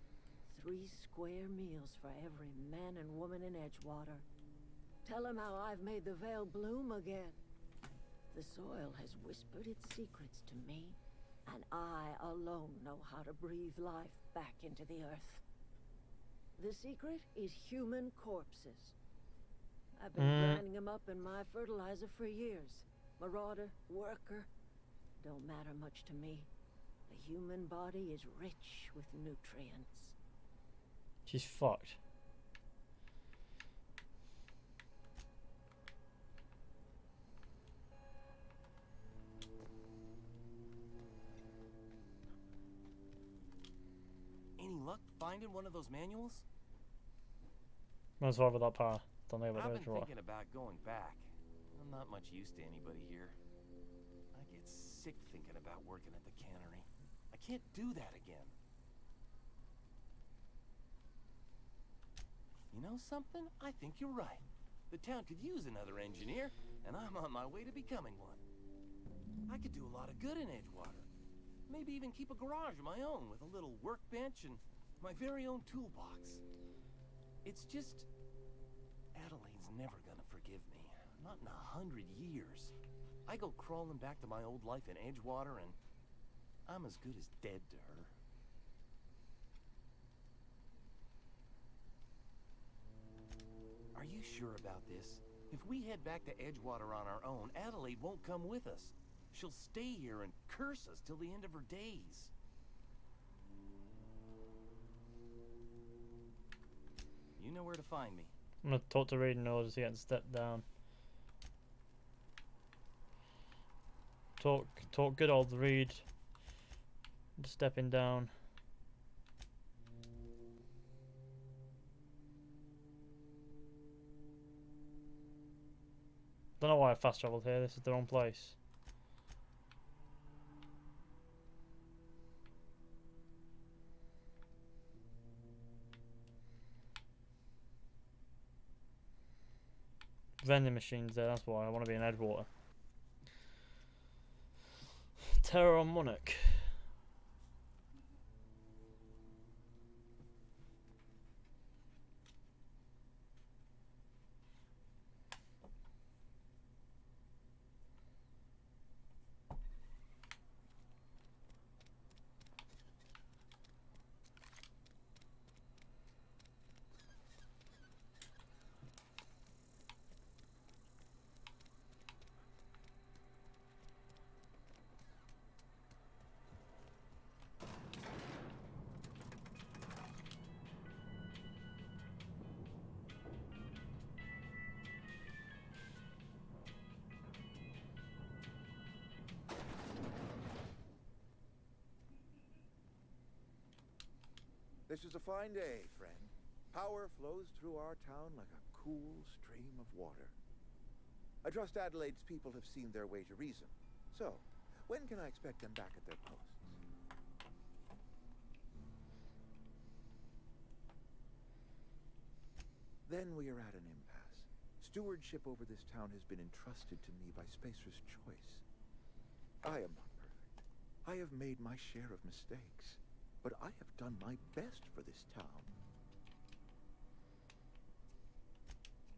3 square meals for every man and woman in Edgewater. Tell him how I've made the Vale bloom again. The soil has whispered its secrets to me, and I alone know how to breathe life back into the earth. The secret is human corpses. I've been grinding them up in my fertilizer for years. Marauder, worker, don't matter much to me. The human body is rich with nutrients. She's fucked. Any luck finding one of those manuals? Might as well with that power. Don't know about I've those been thinking about going back. I'm not much use to anybody here. I get sick thinking about working at the cannery. I can't do that again. You know something? I think you're right. The town could use another engineer, and I'm on my way to becoming one. I could do a lot of good in Edgewater. Maybe even keep a garage of my own with a little workbench and my very own toolbox. It's just... Adelaide's never gonna forgive me. Not in 100 years. I go crawling back to my old life in Edgewater and I'm as good as dead to her. Are you sure about this? If we head back to Edgewater on our own, Adelaide won't come with us. She'll stay here and curse us till the end of her days. You know where to find me. I'm gonna talk to Reed in order to get stepped down. Talk good old Reed. Stepping down. Don't know why I fast traveled here. This is the wrong place. Vending machines there, that's why I want to be in Edgewater. Terror on Monarch. This is a fine day, friend. Power flows through our town like a cool stream of water. I trust Adelaide's people have seen their way to reason. So, when can I expect them back at their posts? Then we are at an impasse. Stewardship over this town has been entrusted to me by Spacer's Choice. I am not perfect. I have made my share of mistakes. But I have done my best for this town.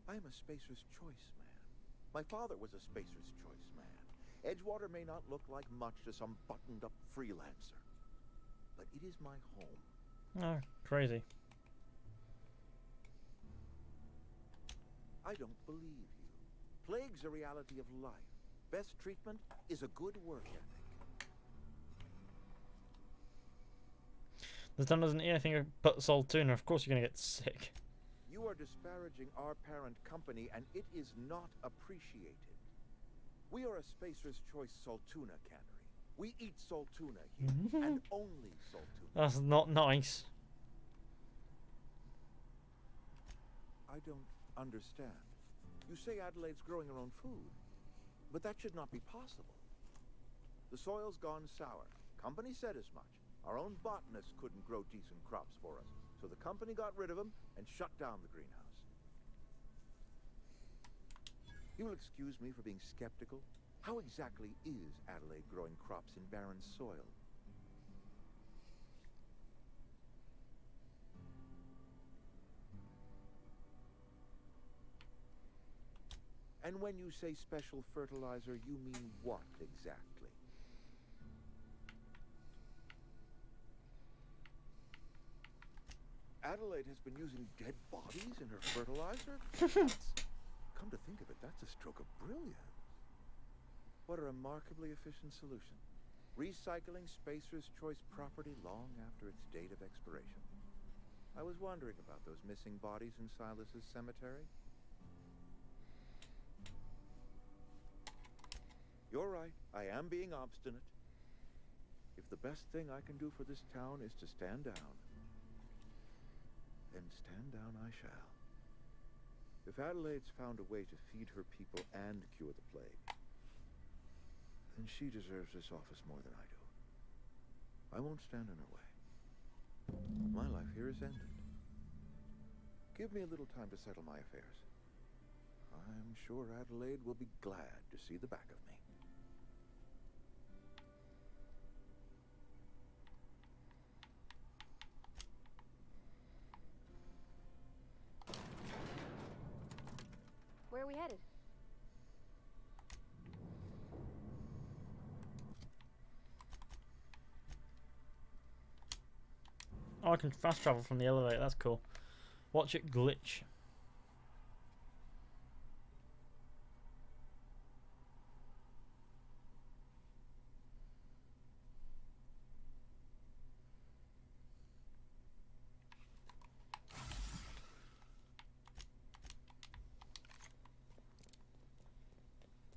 I am a Spacer's Choice man. My father was a Spacer's Choice man. Edgewater may not look like much to some buttoned-up freelancer, but it is my home. Oh, crazy. I don't believe you. Plague's a reality of life. Best treatment is a good work ethic. This town doesn't eat anything but salt tuna. Of course you're gonna get sick. You are disparaging our parent company, and it is not appreciated. We are a Spacer's Choice Saltuna cannery. We eat saltuna here, and only saltuna. That's not nice. I don't understand. You say Adelaide's growing her own food, but that should not be possible. The soil's gone sour. Company said as much. Our own botanist couldn't grow decent crops for us, so the company got rid of him and shut down the greenhouse. You'll excuse me for being skeptical. How exactly is Adelaide growing crops in barren soil? And when you say special fertilizer, you mean what exactly? Adelaide has been using dead bodies in her fertilizer? Come to think of it, that's a stroke of brilliance. What a remarkably efficient solution. Recycling Spacer's Choice property long after its date of expiration. I was wondering about those missing bodies in Silas's cemetery. You're right, I am being obstinate. If the best thing I can do for this town is to stand down, then stand down I shall. If Adelaide's found a way to feed her people and cure the plague, then she deserves this office more than I do. I won't stand in her way. My life here is ended. Give me a little time to settle my affairs. I'm sure Adelaide will be glad to see the back of me. Where are we headed? Oh, I can fast travel from the elevator. That's cool. Watch it glitch.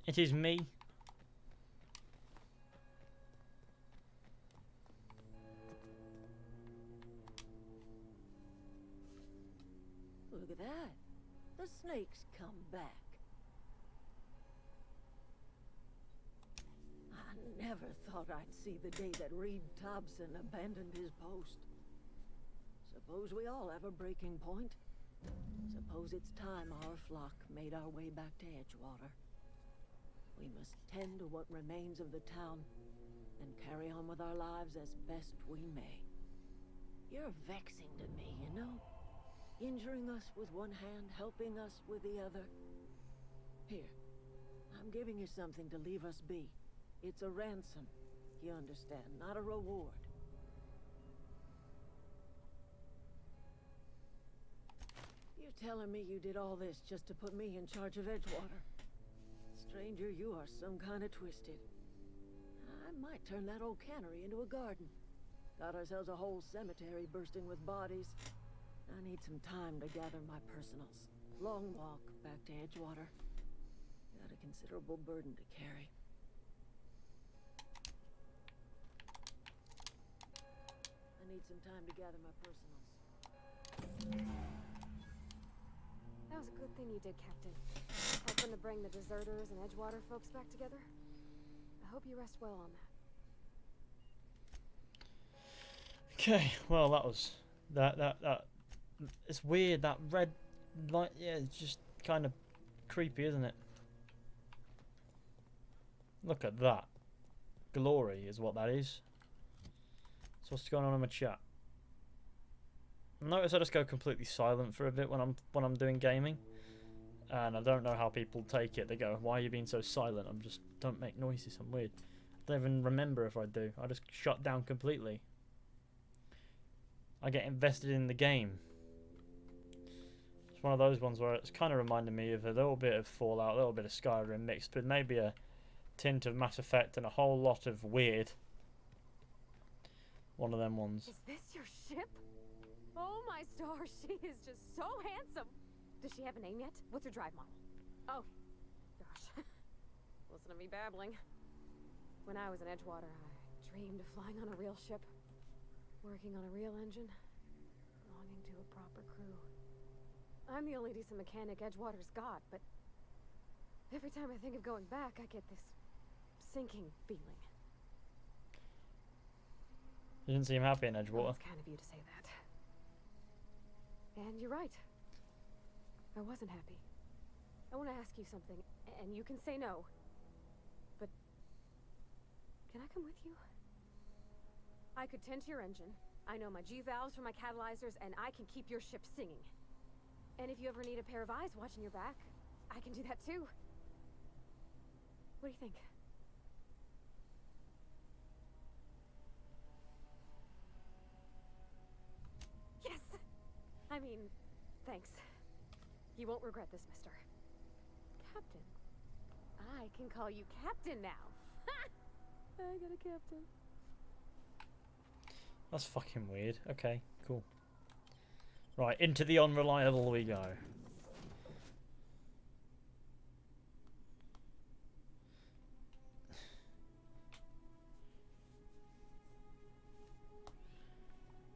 It is me. Look at that. The snake's come back. I never thought I'd see the day that Reed Thompson abandoned his post. Suppose we all have a breaking point. Suppose it's time our flock made our way back to Edgewater. We must tend to what remains of the town and carry on with our lives as best we may. You're vexing to me, you know? Injuring us with one hand, helping us with the other. Here, I'm giving you something to leave us be. It's a ransom, you understand, not a reward. You telling me you did all this just to put me in charge of Edgewater? Stranger, you are some kind of twisted. I might turn that old cannery into a garden. Got ourselves a whole cemetery bursting with bodies. I need some time to gather my personals. Long walk back to Edgewater. Got a considerable burden to carry. I need some time to gather my personals. That was a good thing you did, Captain. Helping to bring the deserters and Edgewater folks back together. I hope you rest well on that. Okay, well that was that. It's weird, that red light. Yeah, it's just kind of creepy, isn't it? Look at that. Glory is what that is. So what's going on in my chat? Notice I just go completely silent for a bit when I'm doing gaming. And I don't know how people take it. They go, "Why are you being so silent?" I'm just, don't make noises. I'm weird. I don't even remember if I do. I just shut down completely. I get invested in the game. It's one of those ones where it's kind of reminding me of a little bit of Fallout, a little bit of Skyrim mixed with maybe a tint of Mass Effect and a whole lot of weird. One of them ones. Is this your ship? Oh my stars, she is just so handsome. Does she have a name yet? What's her drive model? Oh, gosh. Listen to me babbling. When I was in Edgewater, I dreamed of flying on a real ship, working on a real engine, belonging to a proper crew. I'm the only decent mechanic Edgewater's got, but every time I think of going back, I get this sinking feeling. You didn't seem happy in Edgewater. It's kind of you to say that. And you're right. I wasn't happy. I want to ask you something, and you can say no. But can I come with you? I could tend to your engine. I know my G-valves for my catalyzers, and I can keep your ship singing. And if you ever need a pair of eyes watching your back, I can do that too. What do you think? Yes! I mean, thanks. You won't regret this, mister. Captain. I can call you Captain now. Ha! I got a captain. That's fucking weird. Okay, cool. Right, into the unreliable we go.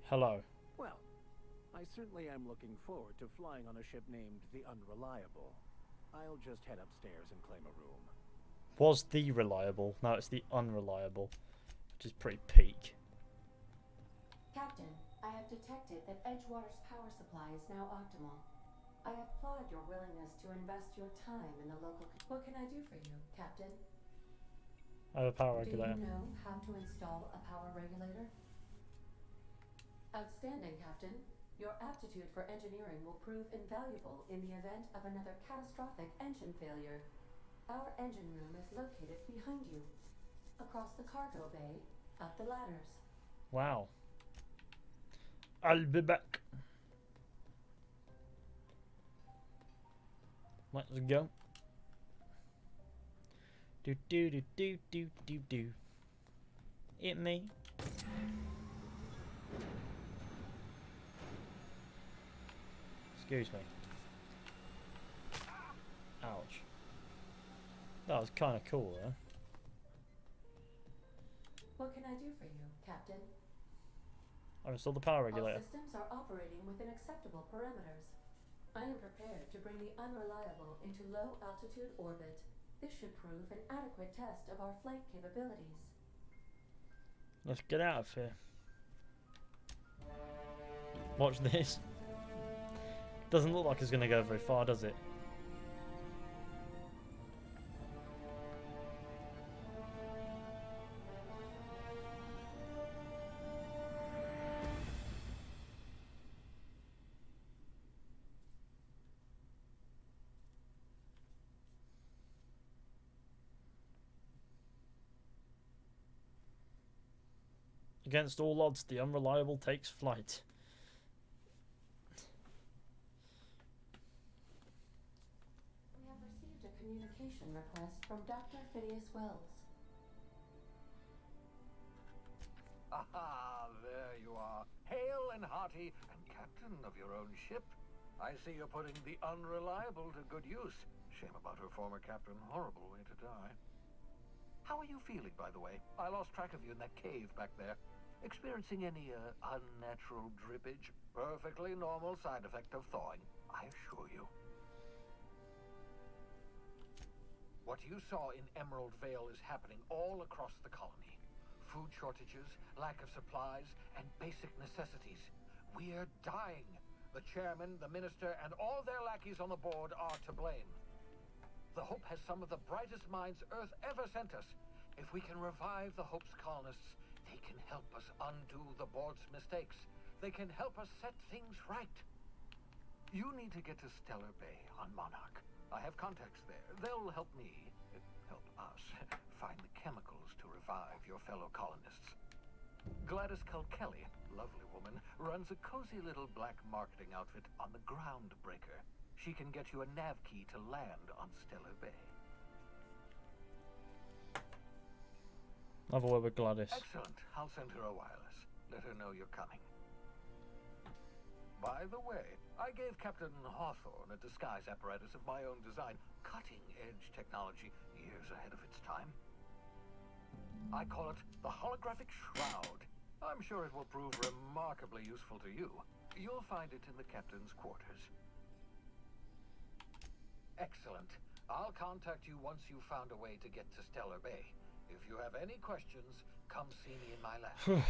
Hello. Well, I certainly am looking forward to flying on a ship named the Unreliable. I'll just head upstairs and claim a room. Was the reliable. Now it's the unreliable. Which is pretty peak. Captain, I have detected that Edgewater's power supply is now optimal. I applaud your willingness to invest your time in the local... What can I do for you, Captain? I have a power regulator. Do you know how to install a power regulator? Outstanding, Captain. Your aptitude for engineering will prove invaluable in the event of another catastrophic engine failure. Our engine room is located behind you, across the cargo bay, up the ladders. Wow. I'll be back. Let's go. Do do do do do do do. Hit me. Excuse me. Ouch. That was kind of cool, though. What can I do for you, Captain? I installed the power regulator. All systems are operating within acceptable parameters. I am prepared to bring the Unreliable into low-altitude orbit. This should prove an adequate test of our flight capabilities. Let's get out of here. Watch this. Doesn't look like it's going to go very far, does it? Against all odds, the Unreliable takes flight. We have received a communication request from Dr. Phineas Wells. Aha, there you are. Hale and hearty and captain of your own ship. I see you're putting the Unreliable to good use. Shame about her former captain. Horrible way to die. How are you feeling, by the way? I lost track of you in that cave back there. Experiencing any unnatural drippage? Perfectly normal side effect of thawing, I assure you. What you saw in Emerald Vale is happening all across the colony. Food shortages, lack of supplies, and basic necessities. We're dying. The chairman, the minister, and all their lackeys on the board are to blame. The Hope has some of the brightest minds Earth ever sent us. If we can revive the Hope's colonists, they can help us undo the board's mistakes. They can help us set things right. You need to get to Stellar Bay on Monarch. I have contacts there. They'll help me, help us, find the chemicals to revive your fellow colonists. Gladys Kelly, lovely woman, runs a cozy little black marketing outfit on the Groundbreaker. She can get you a nav key to land on Stellar Bay. Have a word with Gladys. Excellent. I'll send her a wireless. Let her know you're coming. By the way, I gave Captain Hawthorne a disguise apparatus of my own design. Cutting-edge technology, years ahead of its time. I call it the Holographic Shroud. I'm sure it will prove remarkably useful to you. You'll find it in the captain's quarters. Excellent. I'll contact you once you've found a way to get to Stellar Bay. If you have any questions, come see me in my lab.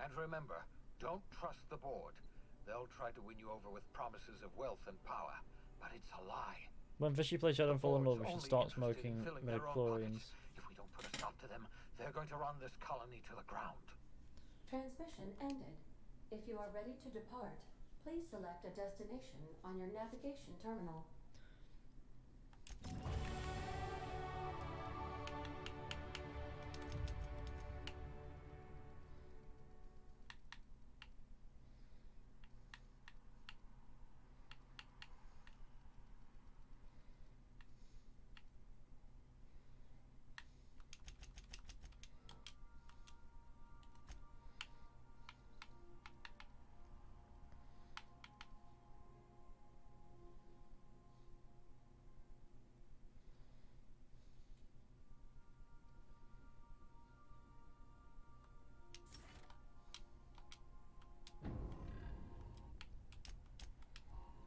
And remember, don't trust the board. They'll try to win you over with promises of wealth and power, but it's a lie. When Fishy plays Shadow Fallen Lord, we should start smoking midichlorians. If we don't put a stop to them, they're going to run this colony to the ground. Transmission ended. If you are ready to depart, please select a destination on your navigation terminal.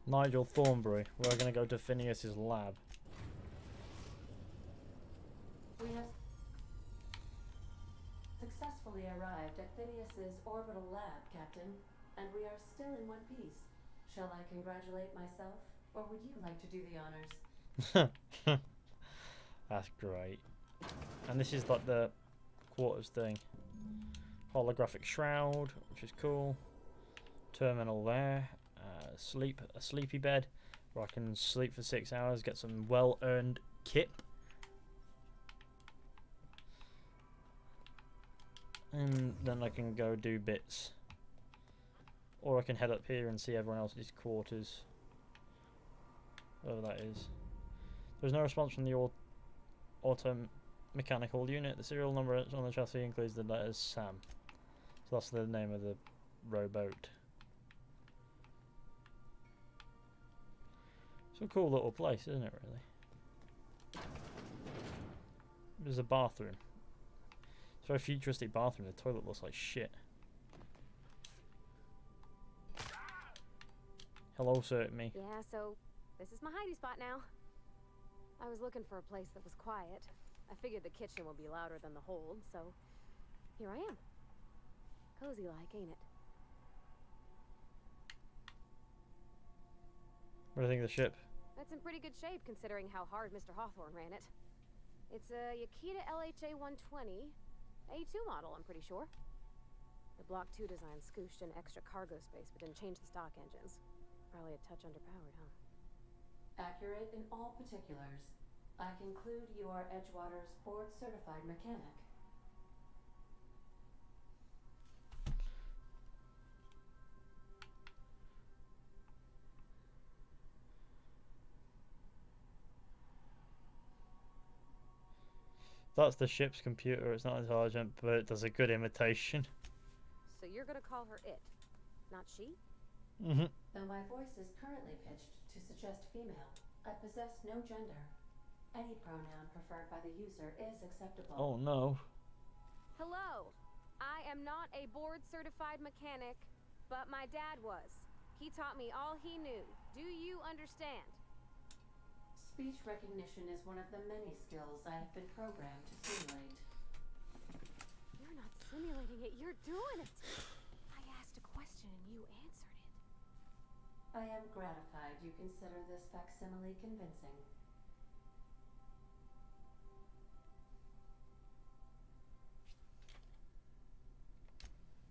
Nigel Thornbury. We're going to go to Phineas's lab. We have successfully arrived at Phineas's orbital lab, Captain, and we are still in one piece. Shall I congratulate myself, or would you like to do the honors? That's great. And this is like the quarters thing. Holographic Shroud, which is cool. Terminal there. A sleepy bed where I can sleep for 6 hours, get some well-earned kip. And then I can go do bits. Or I can head up here and see everyone else's quarters. Whatever that is. There's no response from the auto mechanical unit. The serial number on the chassis includes the letters Sam. So that's the name of the rowboat. It's a cool little place, isn't it, really? There's a bathroom. It's a very futuristic bathroom. The toilet looks like shit. Hello, sir, me. Yeah, so this is my hidey spot now. I was looking for a place that was quiet. I figured the kitchen would be louder than the hold, so here I am. Cozy like, ain't it? What do you think of the ship? That's in pretty good shape considering how hard Mr. Hawthorne ran it. It's a Yakita LHA 120, A2 model, I'm pretty sure. The Block 2 design scooshed in extra cargo space but didn't change the stock engines. Probably a touch underpowered, huh? Accurate in all particulars. I conclude you are Edgewater's board-certified mechanic. That's the ship's computer. It's not intelligent, but it does a good imitation. So you're gonna call her it, not she? Mm-hmm. Though my voice is currently pitched to suggest female, I possess no gender. Any pronoun preferred by the user is acceptable. Oh no. Hello. I am not a board-certified mechanic, but my dad was. He taught me all he knew. Do you understand? Speech recognition is one of the many skills I have been programmed to simulate. You're not simulating it, you're doing it! I asked a question and you answered it. I am gratified you consider this facsimile convincing.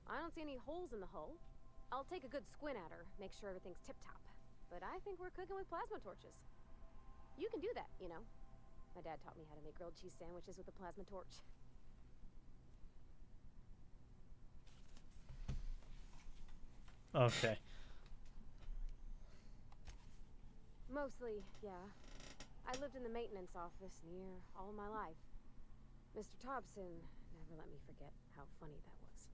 I don't see any holes in the hull. I'll take a good squint at her, make sure everything's tip-top. but I think we're cooking with plasma torches. You can do that, you know. My dad taught me how to make grilled cheese sandwiches with a plasma torch. Okay. Mostly, yeah. I lived in the maintenance office near all my life. Mr. Thompson never let me forget how funny that was.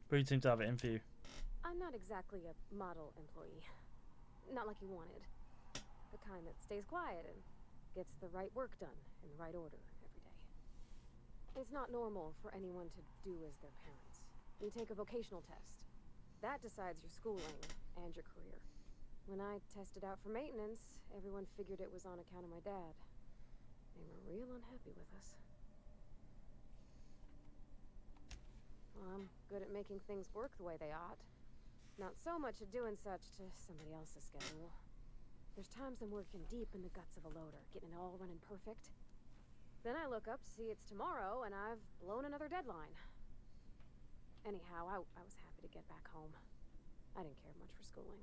But you seem to have it in for you. I'm not exactly a model employee. Not like you wanted. The kind that stays quiet and gets the right work done in the right order every day. It's not normal for anyone to do as their parents. You take a vocational test. That decides your schooling and your career. When I tested out for maintenance, everyone figured it was on account of my dad. They were real unhappy with us. Well, I'm good at making things work the way they ought. Not so much at doing such to somebody else's schedule. There's times I'm working deep in the guts of a loader, getting it all running perfect. Then I look up to see it's tomorrow, and I've blown another deadline. Anyhow, I was happy to get back home. I didn't care much for schooling.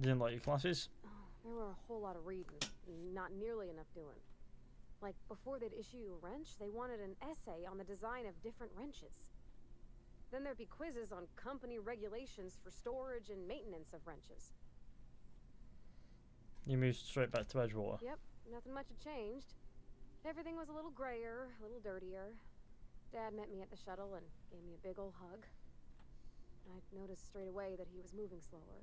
Didn't like your classes? Oh, there were a whole lot of reading, not nearly enough doing. Like, before they'd issue you a wrench, they wanted an essay on the design of different wrenches. Then there'd be quizzes on company regulations for storage and maintenance of wrenches. You moved straight back to Edgewater? Yep, nothing much had changed. Everything was a little grayer, a little dirtier. Dad met me at the shuttle and gave me a big old hug. I noticed straight away that he was moving slower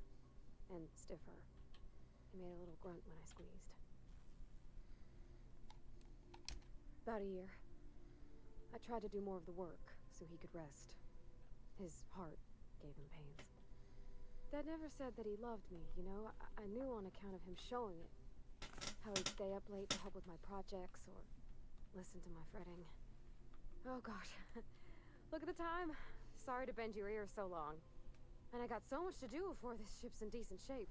and stiffer. He made a little grunt when I squeezed. About a year. I tried to do more of the work so he could rest. His heart gave him pains. Dad never said that he loved me, you know? I knew on account of him showing it. How he'd stay up late to help with my projects or listen to my fretting. Oh gosh. Look at the time. Sorry to bend your ear so long. And I got so much to do before this ship's in decent shape.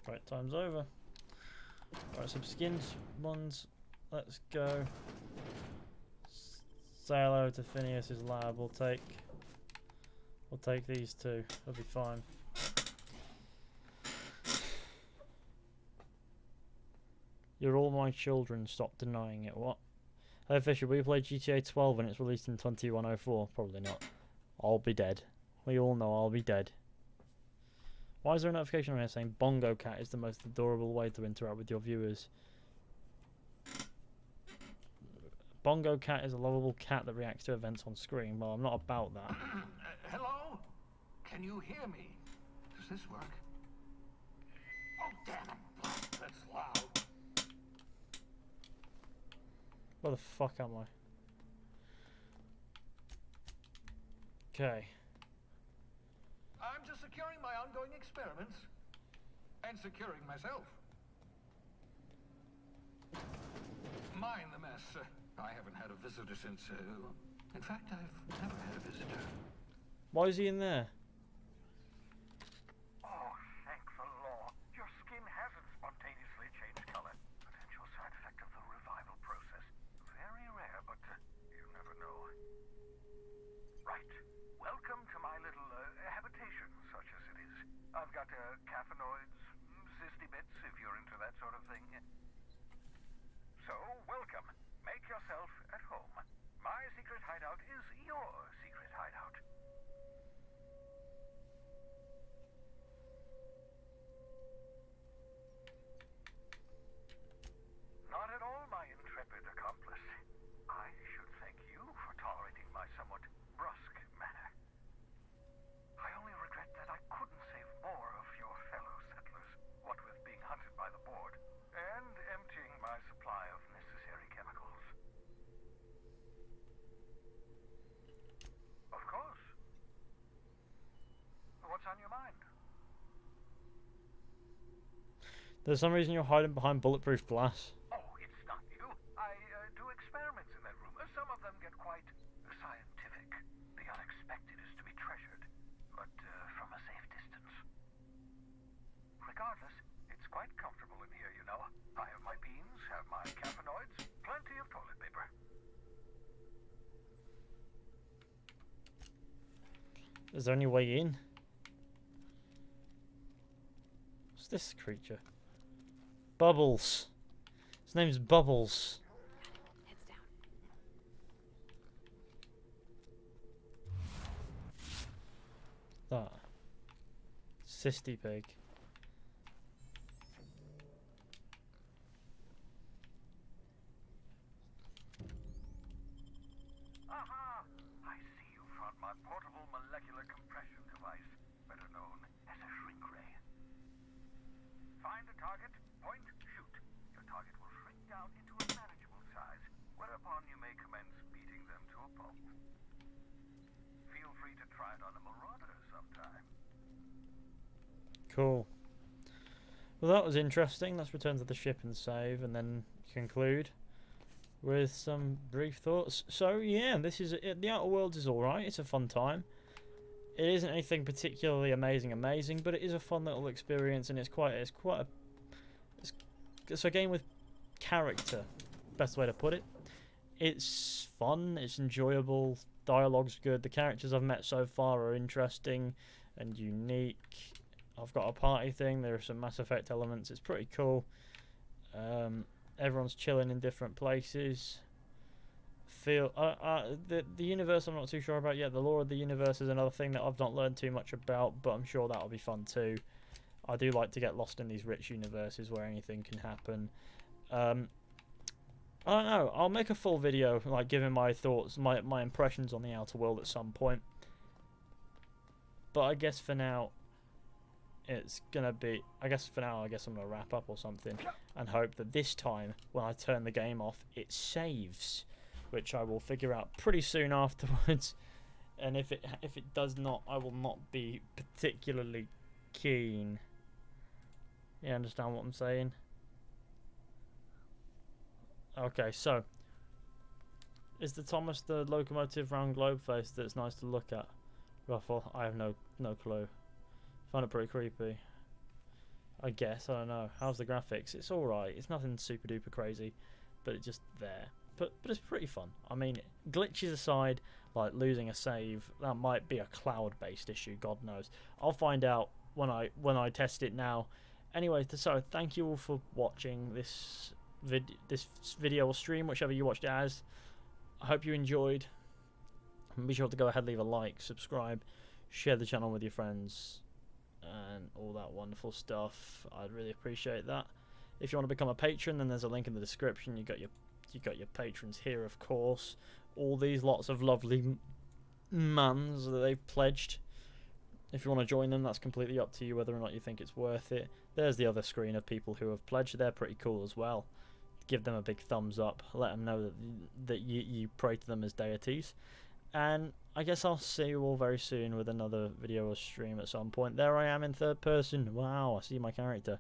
Right, time's over. Alright, some skinned ones. Let's go. Say hello to Phineas's lab. We'll take these two. They'll be fine. You're all my children. Stop denying it. What? Hey Fisher, will you play GTA 12 when it's released in 2104? Probably not. I'll be dead. We all know I'll be dead. Why is there a notification on here saying Bongo Cat is the most adorable way to interact with your viewers? Bongo Cat is a lovable cat that reacts to events on screen. Well, I'm not about that. Hello? Can you hear me? Does this work? Oh, damn it. That's loud. Where the fuck am I? Okay. I'm just securing my ongoing experiments. And securing myself. Mind the mess. I haven't had a visitor since, in fact, I've never had a visitor. Why is he in there? Oh, thank the law. Your skin hasn't spontaneously changed color. Potential side effect of the revival process. Very rare, but you never know. Right. Welcome to my little habitation, such as it is. I've got caffeinoids, cysty bits, if you're into that sort of thing. So, welcome. Make yourself at home. My secret hideout is your secret hideout. Not at all, my intrepid accomplice. I should thank you for tolerating my somewhat brusque manner. I only regret that I couldn't save more of your fellow settlers, what with being hunted by the board, and emptying my supply of necessary chemicals. Of course. What's on your mind? There's some reason you're hiding behind bulletproof glass. Oh, it's not you. I do experiments in that room. Some of them get quite scientific. The unexpected is to be treasured, but from a safe distance. Regardless, it's quite quite comfortable in here, you know. I have my beans, have my caffeinoids, plenty of toilet paper. Is there any way in? What's this creature? Bubbles. His name's Bubbles. Heads down. That. Cysty pig. Aha! I see you found my portable molecular compression device, better known as a shrink ray. Find a target, point, shoot. Your target will shrink down into a manageable size, whereupon you may commence beating them to a pulp. Feel free to try it on a marauder sometime. Cool. Well, that was interesting. Let's return to the ship and save, and then conclude with some brief thoughts. So yeah, this is it. The Outer Worlds is all right. It's a fun time. It isn't anything particularly amazing, but it is a fun little experience, and it's a game with character. Best way to put it. It's fun. It's enjoyable. Dialogue's good. The characters I've met so far are interesting and unique. I've got a party thing. There are some Mass Effect elements. It's pretty cool. Everyone's chilling in different places. The universe I'm not too sure about yet. The lore of the universe is another thing that I've not learned too much about, but I'm sure that'll be fun too. I do like to get lost in these rich universes where anything can happen. I don't know. I'll make a full video, like giving my thoughts, my impressions on the Outer World at some point. But I guess for now, it's gonna be. I guess I'm gonna wrap up or something, and hope that this time when I turn the game off, it saves, which I will figure out pretty soon afterwards. And if it does not, I will not be particularly keen. You understand what I'm saying? Okay, so is the Thomas the locomotive round globe face that's nice to look at? Ruffle, I have no clue. Find it pretty creepy. I guess, I don't know. How's the graphics? It's alright. It's nothing super duper crazy, but it's just there. But it's pretty fun. I mean, glitches aside, like losing a save, that might be a cloud-based issue. God knows. I'll find out when I test it now. Anyway, so thank you all for watching this video or stream, whichever you watched it as. I hope you enjoyed. And be sure to go ahead, leave a like, subscribe, share the channel with your friends, and all that wonderful stuff. I'd really appreciate that. If you want to become a patron, then there's a link in the description. You got your patrons here, of course. All these lots of lovely mans that they've pledged. If you want to join them, that's completely up to you whether or not you think it's worth it. There's the other screen of people who have pledged. They're pretty cool as well. Give them a big thumbs up. Let them know that you pray to them as deities. And I guess I'll see you all very soon with another video or stream at some point. There I am in third person. Wow, I see my character.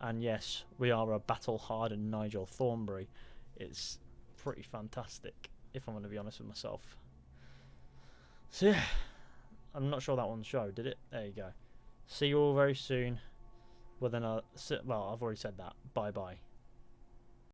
And yes, we are a battle-hardened Nigel Thornberry. It's pretty fantastic, if I'm going to be honest with myself. So yeah, I'm not sure that one showed, did it? There you go. See you all very soon with another... Well, I've already said that. Bye-bye.